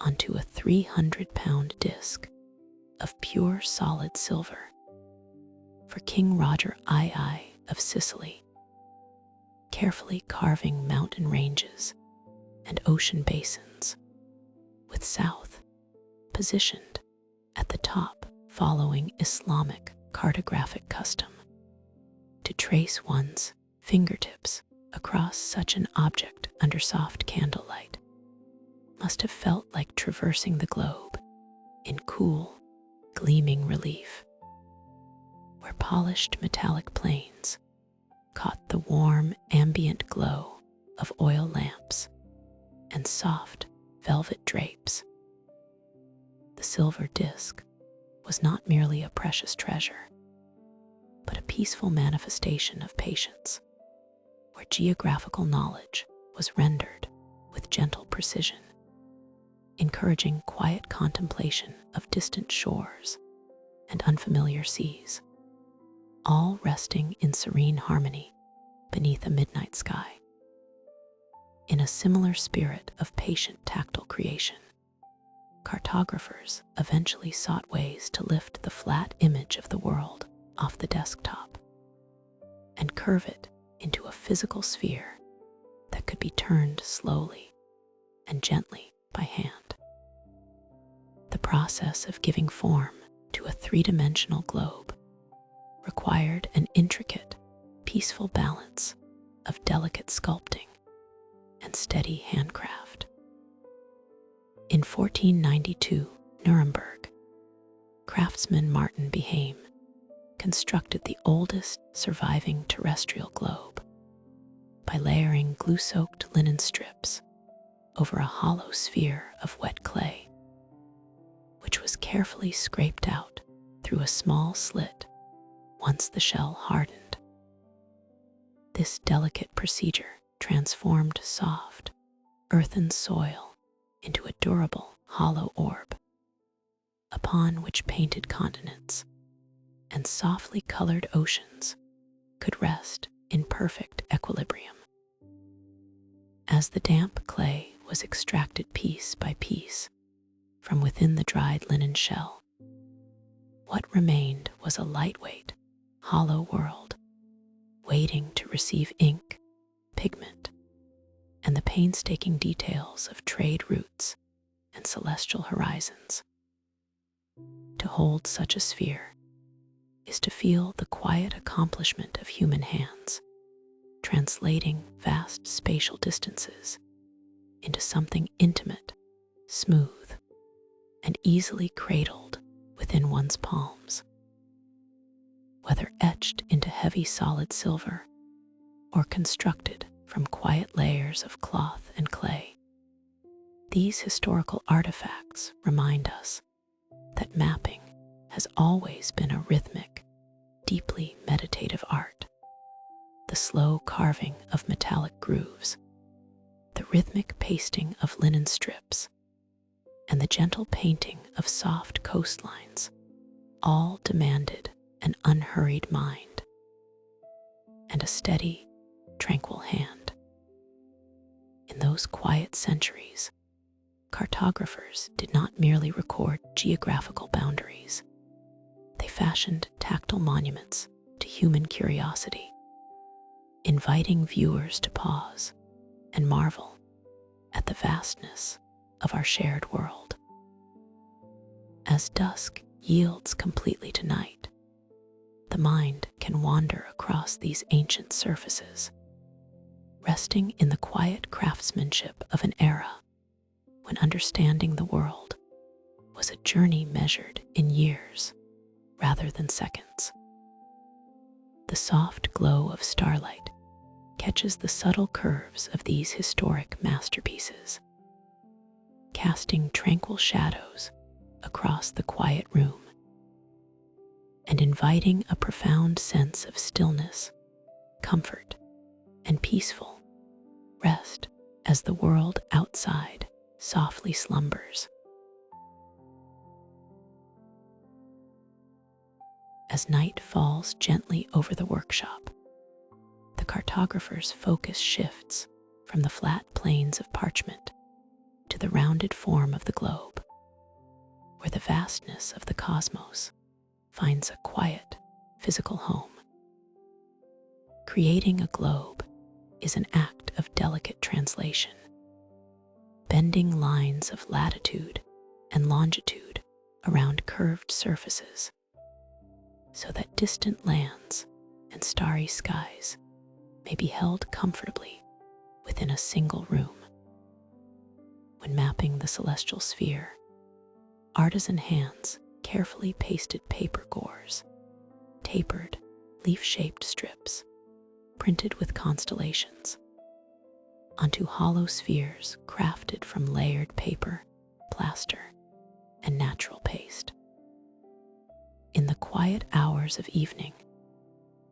onto a 300-pound disc of pure solid silver for King Roger II of Sicily, carefully carving mountain ranges and ocean basins, with south positioned at the top following Islamic cartographic custom. To trace one's fingertips across such an object under soft candlelight must have felt like traversing the globe in cool, gleaming relief, where polished metallic planes caught the warm ambient glow of oil lamps and soft velvet drapes. The silver disc was not merely a precious treasure, but a peaceful manifestation of patience, where geographical knowledge was rendered with gentle precision, encouraging quiet contemplation of distant shores and unfamiliar seas, all resting in serene harmony beneath a midnight sky. In a similar spirit of patient tactile creation, cartographers eventually sought ways to lift the flat image of the world off the desktop and curve it into a physical sphere that could be turned slowly and gently by hand. The process of giving form to a three-dimensional globe required an intricate, peaceful balance of delicate sculpting and steady handcraft. In 1492, Nuremberg, craftsman Martin Behaim constructed the oldest surviving terrestrial globe by layering glue-soaked linen strips over a hollow sphere of wet clay, which was carefully scraped out through a small slit once the shell hardened. This delicate procedure transformed soft, earthen soil into a durable, hollow orb, upon which painted continents and softly colored oceans could rest in perfect equilibrium. As the damp clay was extracted piece by piece from within the dried linen shell, what remained was a lightweight, hollow world, waiting to receive ink, pigment, and the painstaking details of trade routes and celestial horizons. To hold such a sphere is to feel the quiet accomplishment of human hands, translating vast spatial distances into something intimate, smooth, and easily cradled within one's palms. Whether etched into heavy solid silver or constructed from quiet layers of cloth and clay, these historical artifacts remind us that mapping has always been a rhythmic, deeply meditative art. The slow carving of metallic grooves, the rhythmic pasting of linen strips, and the gentle painting of soft coastlines all demanded an unhurried mind and a steady, tranquil hand. In those quiet centuries, cartographers did not merely record geographical boundaries. They fashioned tactile monuments to human curiosity, inviting viewers to pause and marvel at the vastness of our shared world. As dusk yields completely to night, the mind can wander across these ancient surfaces, resting in the quiet craftsmanship of an era when understanding the world was a journey measured in years rather than seconds. The soft glow of starlight catches the subtle curves of these historic masterpieces, casting tranquil shadows across the quiet room and inviting a profound sense of stillness, comfort, and peaceful rest as the world outside softly slumbers. As night falls gently over the workshop, the cartographer's focus shifts from the flat plains of parchment to the rounded form of the globe, where the vastness of the cosmos finds a quiet, physical home. Creating a globe is an act of delicate translation, bending lines of latitude and longitude around curved surfaces so that distant lands and starry skies may be held comfortably within a single room. When mapping the celestial sphere, artisan hands carefully pasted paper gores, tapered, leaf-shaped strips, printed with constellations, onto hollow spheres crafted from layered paper, plaster, and natural paste. In the quiet hours of evening,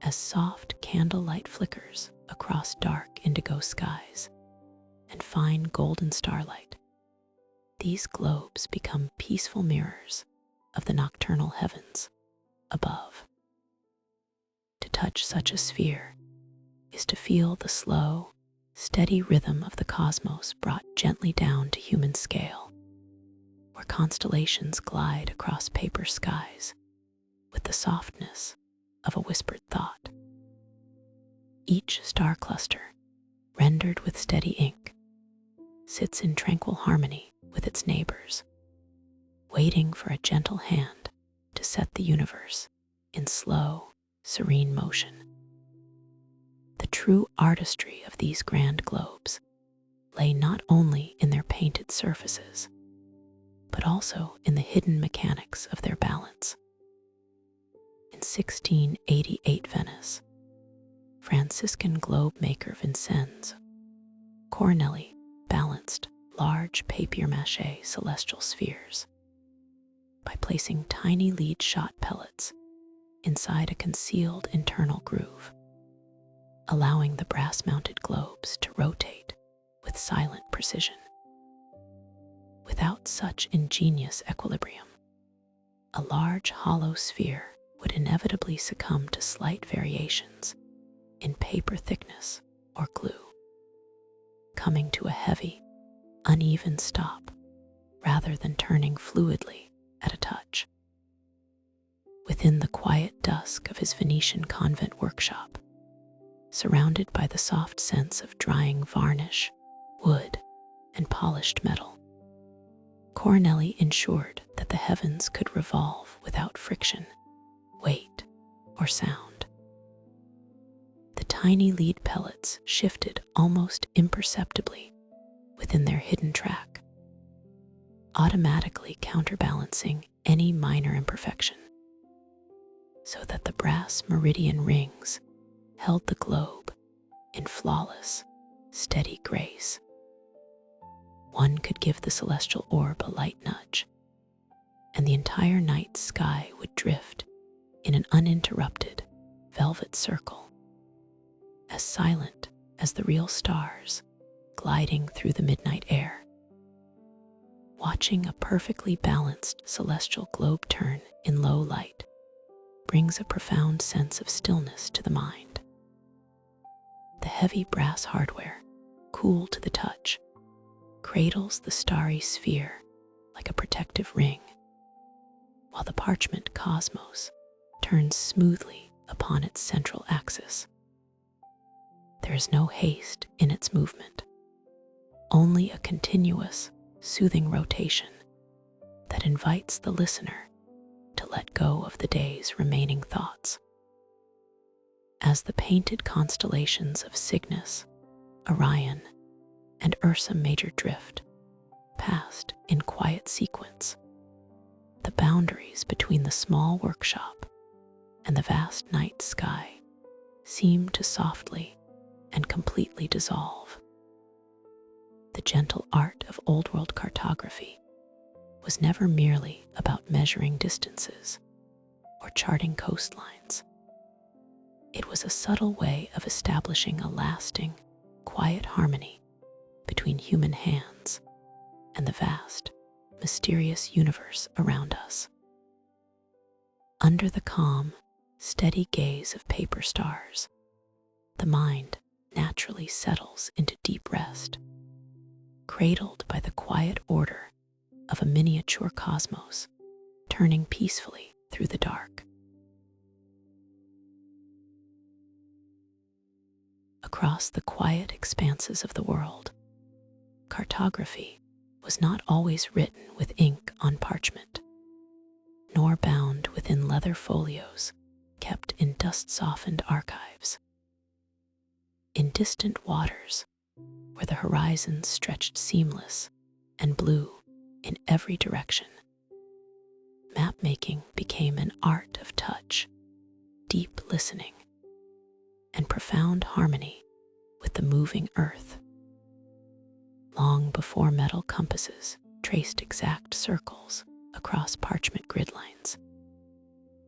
as soft candlelight flickers across dark indigo skies and fine golden starlight, these globes become peaceful mirrors of the nocturnal heavens above. To touch such a sphere is to feel the slow, steady rhythm of the cosmos brought gently down to human scale, where constellations glide across paper skies with the softness of a whispered thought. Each star cluster, rendered with steady ink, sits in tranquil harmony with its neighbors, waiting for a gentle hand to set the universe in slow, serene motion. The true artistry of these grand globes lay not only in their painted surfaces, but also in the hidden mechanics of their balance. In 1688 Venice, Franciscan globe maker Vincenzo Corneli balanced large papier-mâché celestial spheres by placing tiny lead-shot pellets inside a concealed internal groove, allowing the brass-mounted globes to rotate with silent precision. Without such ingenious equilibrium, a large hollow sphere would inevitably succumb to slight variations in paper thickness or glue, coming to a heavy, uneven stop rather than turning fluidly at a touch. Within the quiet dusk of his Venetian convent workshop, surrounded by the soft scents of drying varnish, wood, and polished metal, Corneli ensured that the heavens could revolve without friction, weight, or sound. The tiny lead pellets shifted almost imperceptibly within their hidden track, automatically counterbalancing any minor imperfection, so that the brass meridian rings held the globe in flawless, steady grace. One could give the celestial orb a light nudge, and the entire night sky would drift in an uninterrupted velvet circle, as silent as the real stars gliding through the midnight air. Watching a perfectly balanced celestial globe turn in low light brings a profound sense of stillness to the mind. The heavy brass hardware, cool to the touch, cradles the starry sphere like a protective ring, while the parchment cosmos turns smoothly upon its central axis. There is no haste in its movement, only a continuous, soothing rotation that invites the listener to let go of the day's remaining thoughts. As the painted constellations of Cygnus, Orion, and Ursa Major drift, passed in quiet sequence. The boundaries between the small workshop and the vast night sky seemed to softly and completely dissolve. The gentle art of Old World cartography was never merely about measuring distances or charting coastlines. It was a subtle way of establishing a lasting, quiet harmony between human hands and the vast, mysterious universe around us. Under the calm, steady gaze of paper stars, the mind naturally settles into deep rest, cradled by the quiet order of a miniature cosmos turning peacefully through the dark. Across the quiet expanses of the world, cartography was not always written with ink on parchment, nor bound within leather folios kept in dust-softened archives. In distant waters, where the horizon stretched seamless and blue in every direction, mapmaking became an art of touch, deep listening, and profound harmony with the moving earth. Long before metal compasses traced exact circles across parchment grid lines,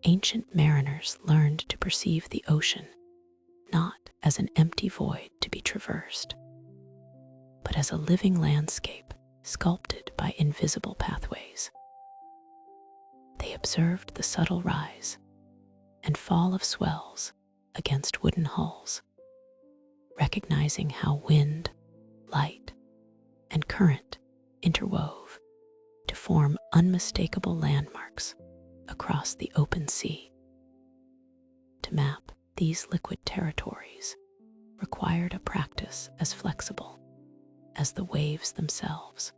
ancient mariners learned to perceive the ocean not as an empty void to be traversed, but as a living landscape sculpted by invisible pathways. They observed the subtle rise and fall of swells against wooden hulls, recognizing how wind, light, and current interwove to form unmistakable landmarks across the open sea. To map these liquid territories required a practice as flexible as the waves themselves,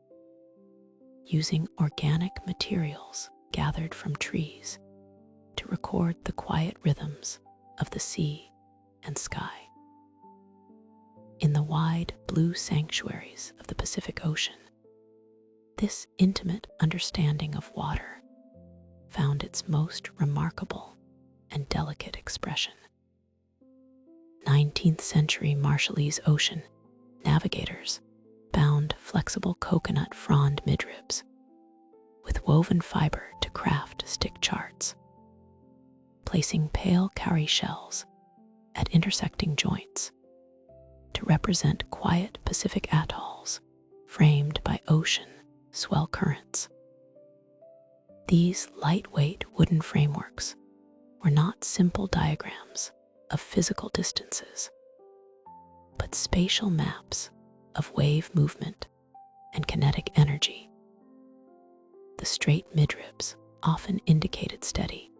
using organic materials gathered from trees to record the quiet rhythms of the sea and sky. In the wide blue sanctuaries of the Pacific Ocean, this intimate understanding of water found its most remarkable and delicate expression. 19th century Marshallese ocean navigators bound flexible coconut frond midribs with woven fiber to craft stick charts, placing pale cowrie shells at intersecting joints to represent quiet Pacific atolls framed by ocean swell currents. These lightweight wooden frameworks were not simple diagrams of physical distances, but spatial maps of wave movement and kinetic energy. The straight midribs often indicated steady,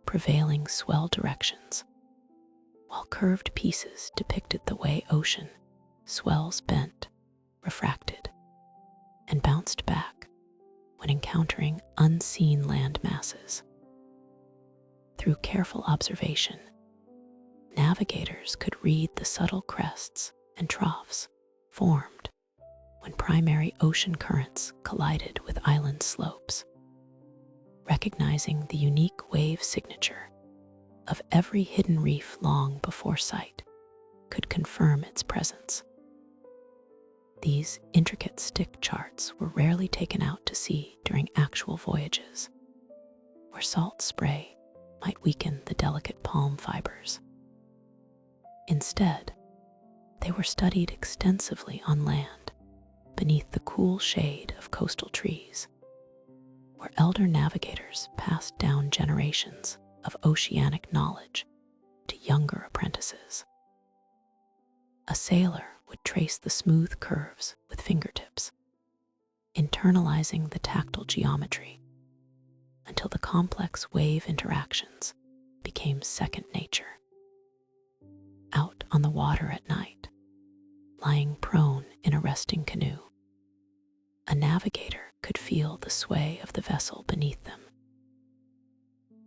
prevailing swell directions, while curved pieces depicted the way ocean swells bent, refracted, and bounced back when encountering unseen land masses. Through careful observation, navigators could read the subtle crests and troughs formed when primary ocean currents collided with island slopes, recognizing the unique wave signature of every hidden reef long before sight could confirm its presence. These intricate stick charts were rarely taken out to sea during actual voyages, where salt spray might weaken the delicate palm fibers. Instead, they were studied extensively on land beneath the cool shade of coastal trees, where elder navigators passed down generations of oceanic knowledge to younger apprentices. A sailor would trace the smooth curves with fingertips, internalizing the tactile geometry until the complex wave interactions became second nature. Out on the water at night, lying prone in a resting canoe, a navigator could feel the sway of the vessel beneath them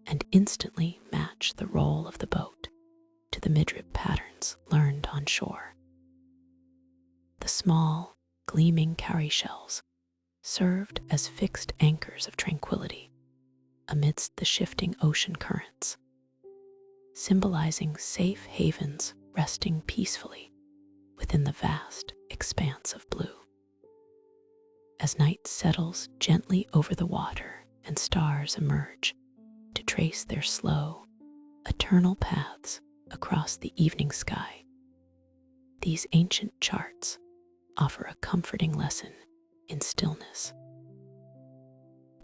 and instantly match the roll of the boat to the midrib patterns learned on shore. The small, gleaming cowrie shells served as fixed anchors of tranquility amidst the shifting ocean currents, symbolizing safe havens resting peacefully within the vast expanse of blue. As night settles gently over the water and stars emerge to trace their slow, eternal paths across the evening sky, these ancient charts offer a comforting lesson in stillness.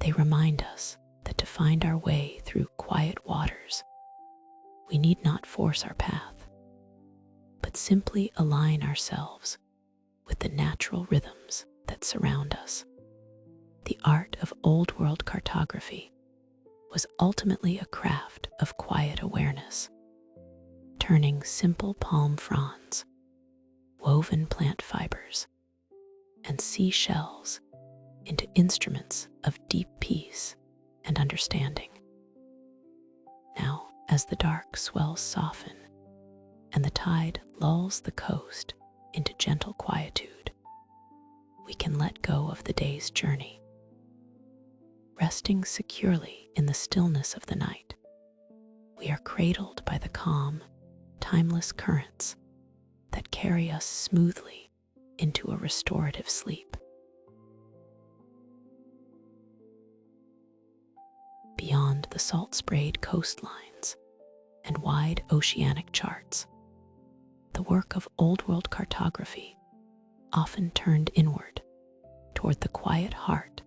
They remind us that to find our way through quiet waters, we need not force our path, but simply align ourselves with the natural rhythms that surround us. The art of Old World cartography was ultimately a craft of quiet awareness, turning simple palm fronds, woven plant fibers, and seashells into instruments of deep peace and understanding. Now, as the dark swells soften and the tide lulls the coast into gentle quietude, we can let go of the day's journey. Resting securely in the stillness of the night, we are cradled by the calm, timeless currents that carry us smoothly into a restorative sleep. Beyond the salt-sprayed coastlines and wide oceanic charts, the work of Old World cartography often turned inward toward the quiet heart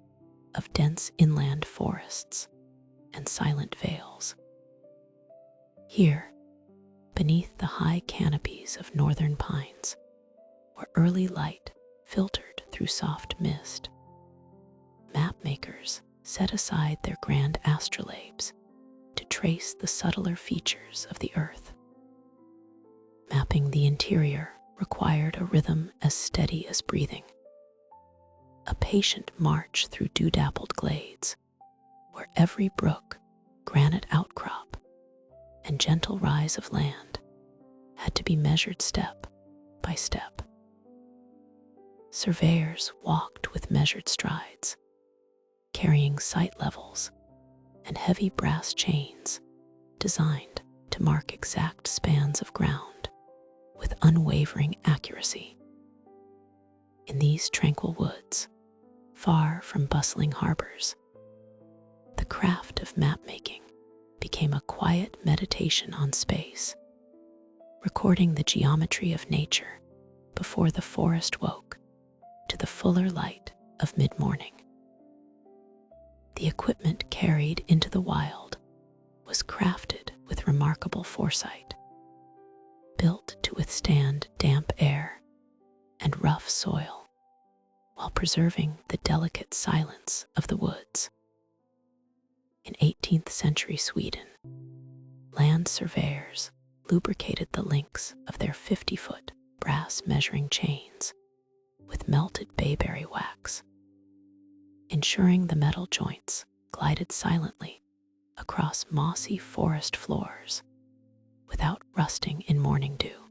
of dense inland forests and silent vales. Here, beneath the high canopies of northern pines, where early light filtered through soft mist, mapmakers set aside their grand astrolabes to trace the subtler features of the earth. Mapping the interior required a rhythm as steady as breathing, a patient march through dew-dappled glades, where every brook, granite outcrop, and gentle rise of land had to be measured step by step. Surveyors walked with measured strides, carrying sight levels and heavy brass chains designed to mark exact spans of ground with unwavering accuracy. In these tranquil woods, far from bustling harbors, the craft of mapmaking became a quiet meditation on space, recording the geometry of nature before the forest woke to the fuller light of mid-morning. The equipment carried into the wild was crafted with remarkable foresight, built to withstand damp air and rough soil, while preserving the delicate silence of the woods. In 18th century Sweden, land surveyors lubricated the links of their 50-foot brass measuring chains with melted bayberry wax, ensuring the metal joints glided silently across mossy forest floors without rusting in morning dew.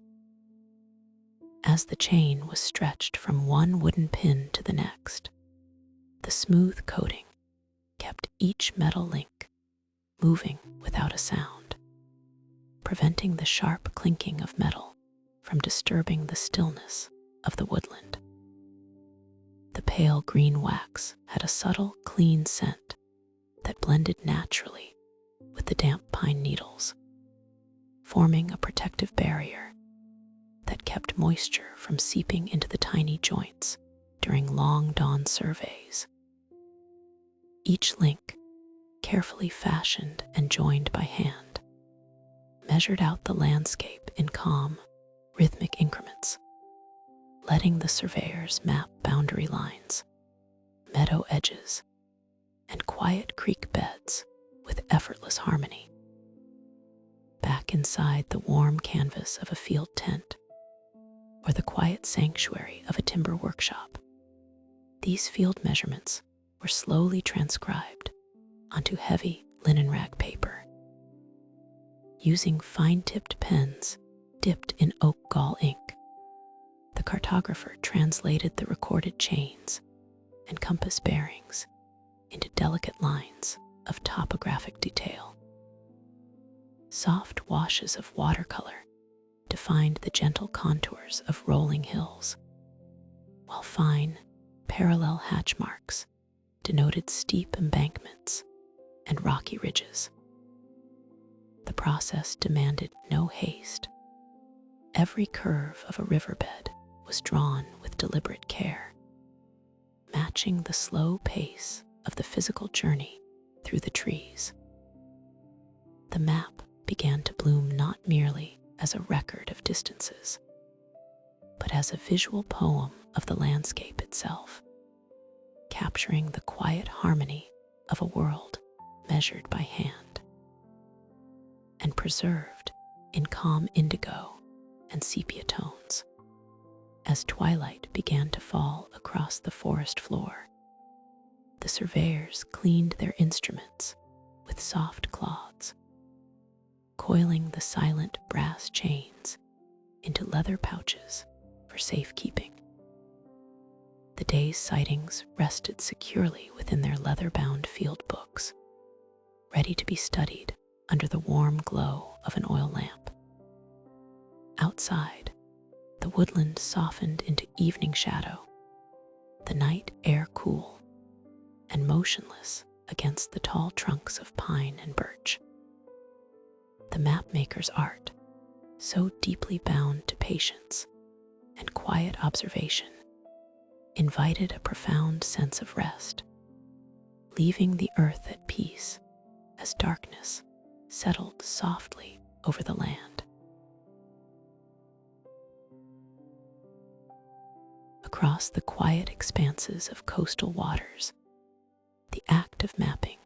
As the chain was stretched from one wooden pin to the next, the smooth coating kept each metal link moving without a sound, preventing the sharp clinking of metal from disturbing the stillness of the woodland. The pale green wax had a subtle, clean scent that blended naturally with the damp pine needles, forming a protective barrier that kept moisture from seeping into the tiny joints during long dawn surveys. Each link, carefully fashioned and joined by hand, measured out the landscape in calm, rhythmic increments, letting the surveyors map boundary lines, meadow edges, and quiet creek beds with effortless harmony. Back inside the warm canvas of a field tent, or the quiet sanctuary of a timber workshop, these field measurements were slowly transcribed onto heavy linen rag paper. Using fine-tipped pens dipped in oak gall ink, the cartographer translated the recorded chains and compass bearings into delicate lines of topographic detail. Soft washes of watercolor defined the gentle contours of rolling hills, while fine, parallel hatch marks denoted steep embankments and rocky ridges. The process demanded no haste. Every curve of a riverbed was drawn with deliberate care, matching the slow pace of the physical journey through the trees. The map began to bloom not merely as a record of distances, but as a visual poem of the landscape itself, capturing the quiet harmony of a world measured by hand and preserved in calm indigo and sepia tones. As twilight began to fall across the forest floor, the surveyors cleaned their instruments with soft cloths, coiling the silent brass chains into leather pouches for safekeeping. The day's sightings rested securely within their leather-bound field books, ready to be studied under the warm glow of an oil lamp. Outside, the woodland softened into evening shadow, the night air cool and motionless against the tall trunks of pine and birch. The mapmaker's art, so deeply bound to patience and quiet observation, invited a profound sense of rest, leaving the earth at peace as darkness settled softly over the land. Across the quiet expanses of coastal waters, the act of mapping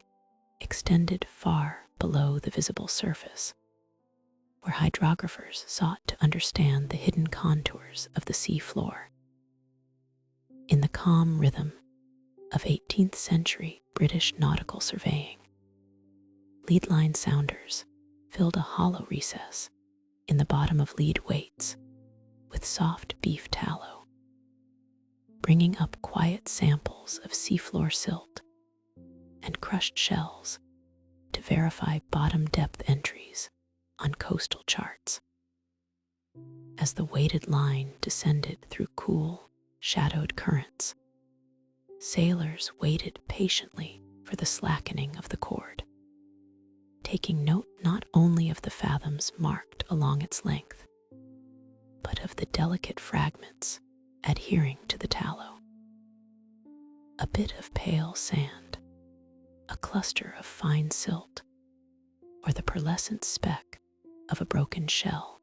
extended far below the visible surface, where hydrographers sought to understand the hidden contours of the sea floor. In the calm rhythm of 18th century British nautical surveying, lead line sounders filled a hollow recess in the bottom of lead weights with soft beef tallow, bringing up quiet samples of seafloor silt and crushed shells to verify bottom depth entries on coastal charts. As the weighted line descended through cool, shadowed currents, sailors waited patiently for the slackening of the cord, taking note not only of the fathoms marked along its length, but of the delicate fragments adhering to the tallow. A bit of pale sand, a cluster of fine silt, or the pearlescent speck of a broken shell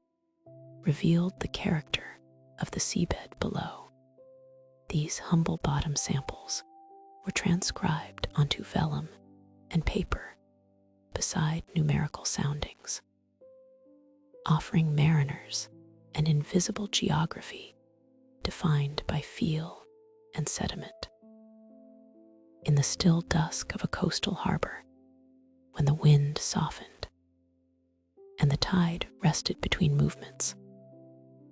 revealed the character of the seabed below. These humble bottom samples were transcribed onto vellum and paper beside numerical soundings, offering mariners an invisible geography defined by feel and sediment. In the still dusk of a coastal harbor, when the wind softened and the tide rested between movements,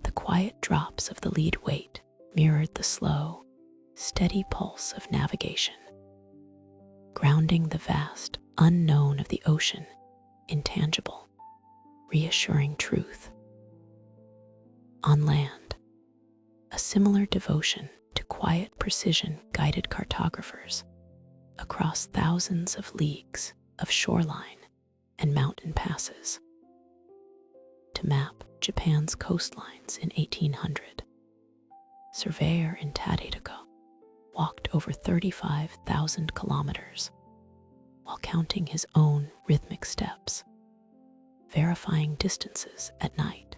the quiet drops of the lead weight mirrored the slow, steady pulse of navigation, grounding the vast unknown of the ocean in tangible, reassuring truth. On land, a similar devotion to quiet precision guided cartographers across thousands of leagues of shoreline and mountain passes. To map Japan's coastlines in 1800, surveyor in Tadedaka walked over 35,000 kilometers while counting his own rhythmic steps, verifying distances at night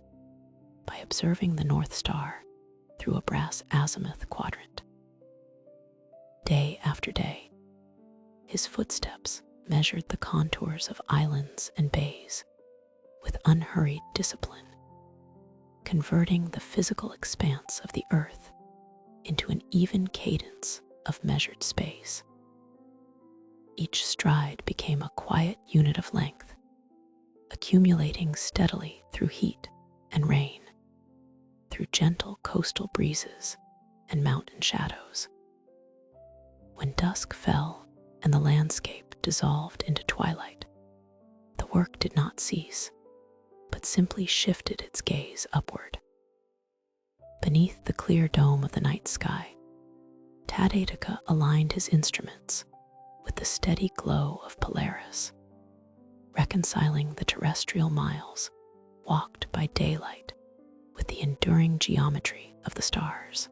by observing the North Star through a brass azimuth quadrant. Day after day, his footsteps measured the contours of islands and bays with unhurried discipline, converting the physical expanse of the earth into an even cadence of measured space. Each stride became a quiet unit of length, accumulating steadily through heat and rain, through gentle coastal breezes and mountain shadows. When dusk fell and the landscape dissolved into twilight, the work did not cease, but simply shifted its gaze upward. Beneath the clear dome of the night sky, Tadadeka aligned his instruments with the steady glow of Polaris, reconciling the terrestrial miles walked by daylight with the enduring geometry of the stars.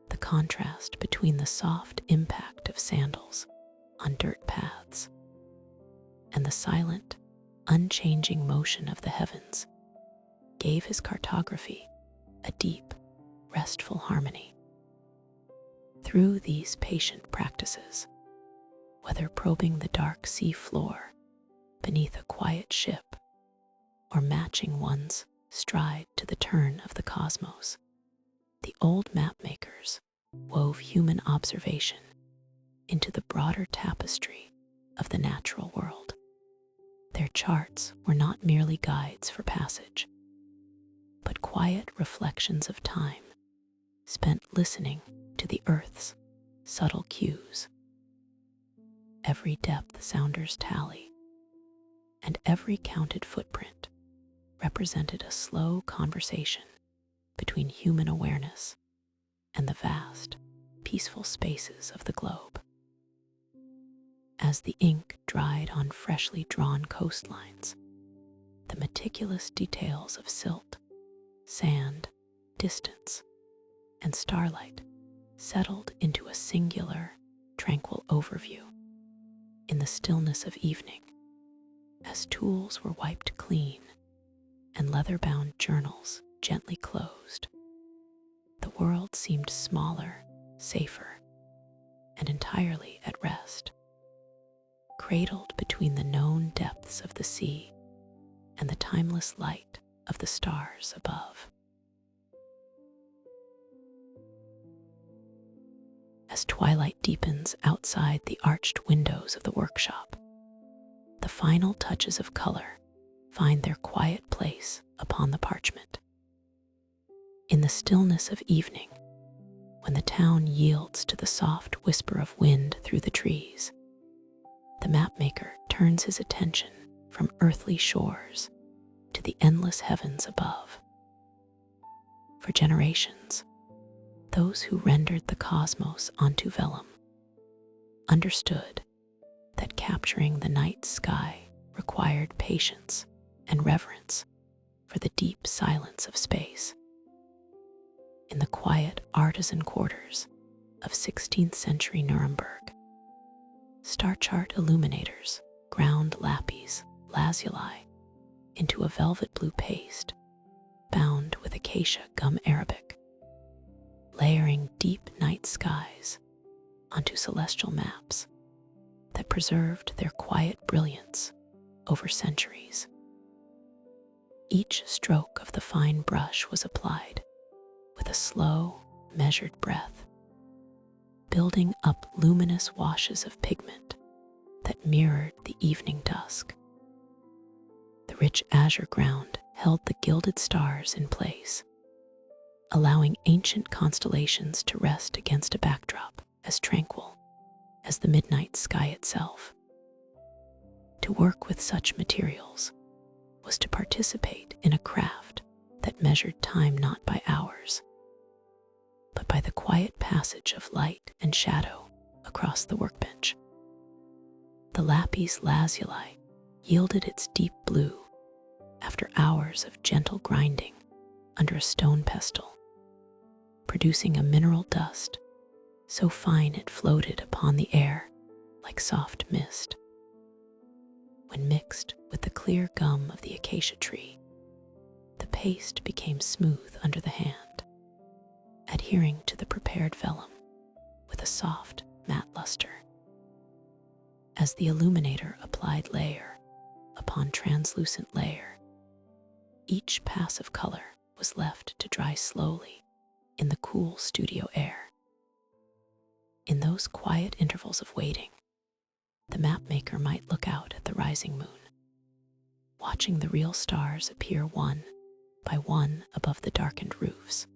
The contrast between the soft impact of sandals on dirt paths and the silent, unchanging motion of the heavens gave his cartography a deep, restful harmony. Through these patient practices, whether probing the dark sea floor beneath a quiet ship or matching one's stride to the turn of the cosmos, the old mapmakers wove human observation into the broader tapestry of the natural world. Their charts were not merely guides for passage, but quiet reflections of time spent listening to the Earth's subtle cues. Every depth sounder's tally and every counted footprint represented a slow conversation between human awareness and the vast, peaceful spaces of the globe. As the ink dried on freshly drawn coastlines, the meticulous details of silt, sand, distance, and starlight settled into a singular, tranquil overview in the stillness of evening, as tools were wiped clean and leather-bound journals gently closed. The world seemed smaller, safer, and entirely at rest, cradled between the known depths of the sea and the timeless light of the stars above. As twilight deepens outside the arched windows of the workshop, the final touches of color find their quiet place upon the parchment. In the stillness of evening, when the town yields to the soft whisper of wind through the trees, the mapmaker turns his attention from earthly shores to the endless heavens above. For generations, those who rendered the cosmos onto vellum understood that capturing the night sky required patience and reverence for the deep silence of space. In the quiet artisan quarters of 16th century Nuremberg, star chart illuminators ground lapis lazuli into a velvet blue paste bound with acacia gum arabic, layering deep night skies onto celestial maps that preserved their quiet brilliance over centuries. Each stroke of the fine brush was applied with a slow, measured breath, building up luminous washes of pigment that mirrored the evening dusk. The rich azure ground held the gilded stars in place, allowing ancient constellations to rest against a backdrop as tranquil as the midnight sky itself. To work with such materials was to participate in a craft that measured time not by hours, but by the quiet passage of light and shadow across the workbench. The lapis lazuli yielded its deep blue after hours of gentle grinding under a stone pestle, producing a mineral dust so fine it floated upon the air like soft mist. When mixed with the clear gum of the acacia tree, the paste became smooth under the hand, adhering to the prepared vellum with a soft, matte luster. As the illuminator applied layer upon translucent layer, each pass of color was left to dry slowly in the cool studio air. In those quiet intervals of waiting, the mapmaker might look out at the rising moon, watching the real stars appear one by one above the darkened roofs,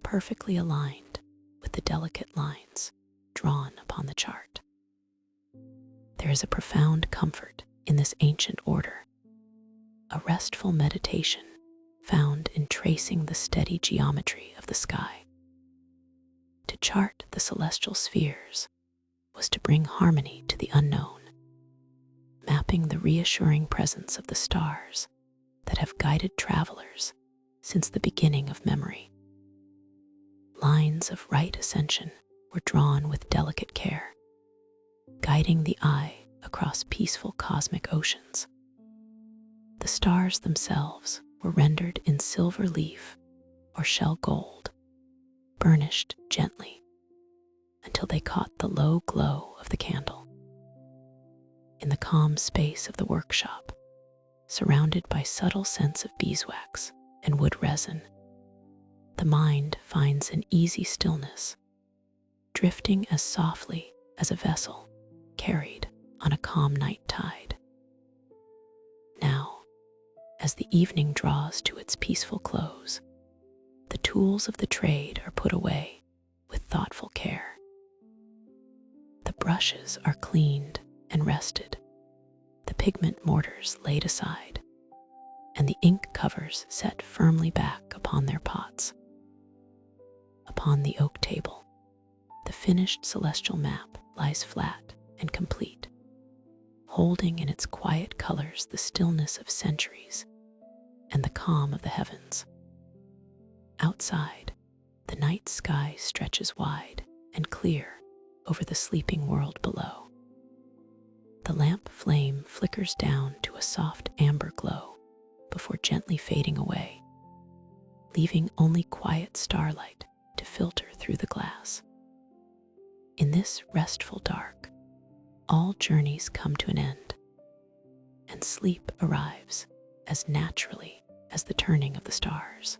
perfectly aligned with the delicate lines drawn upon the chart. There is a profound comfort in this ancient order, a restful meditation found in tracing the steady geometry of the sky. To chart the celestial spheres was to bring harmony to the unknown, mapping the reassuring presence of the stars that have guided travelers since the beginning of memory. Lines of right ascension were drawn with delicate care, guiding the eye across peaceful cosmic oceans. The stars themselves were rendered in silver leaf or shell gold, burnished gently until they caught the low glow of the candle. In the calm space of the workshop, surrounded by subtle scents of beeswax and wood resin, the mind finds an easy stillness, drifting as softly as a vessel carried on a calm night tide. Now, as the evening draws to its peaceful close, the tools of the trade are put away with thoughtful care. The brushes are cleaned and rested, the pigment mortars laid aside, and the ink covers set firmly back upon their pots. Upon the oak table, the finished celestial map lies flat and complete, holding in its quiet colors the stillness of centuries and the calm of the heavens. Outside, the night sky stretches wide and clear over the sleeping world below. The lamp flame flickers down to a soft amber glow before gently fading away, leaving only quiet starlight to filter through the glass. In this restful dark, all journeys come to an end, and sleep arrives as naturally as the turning of the stars.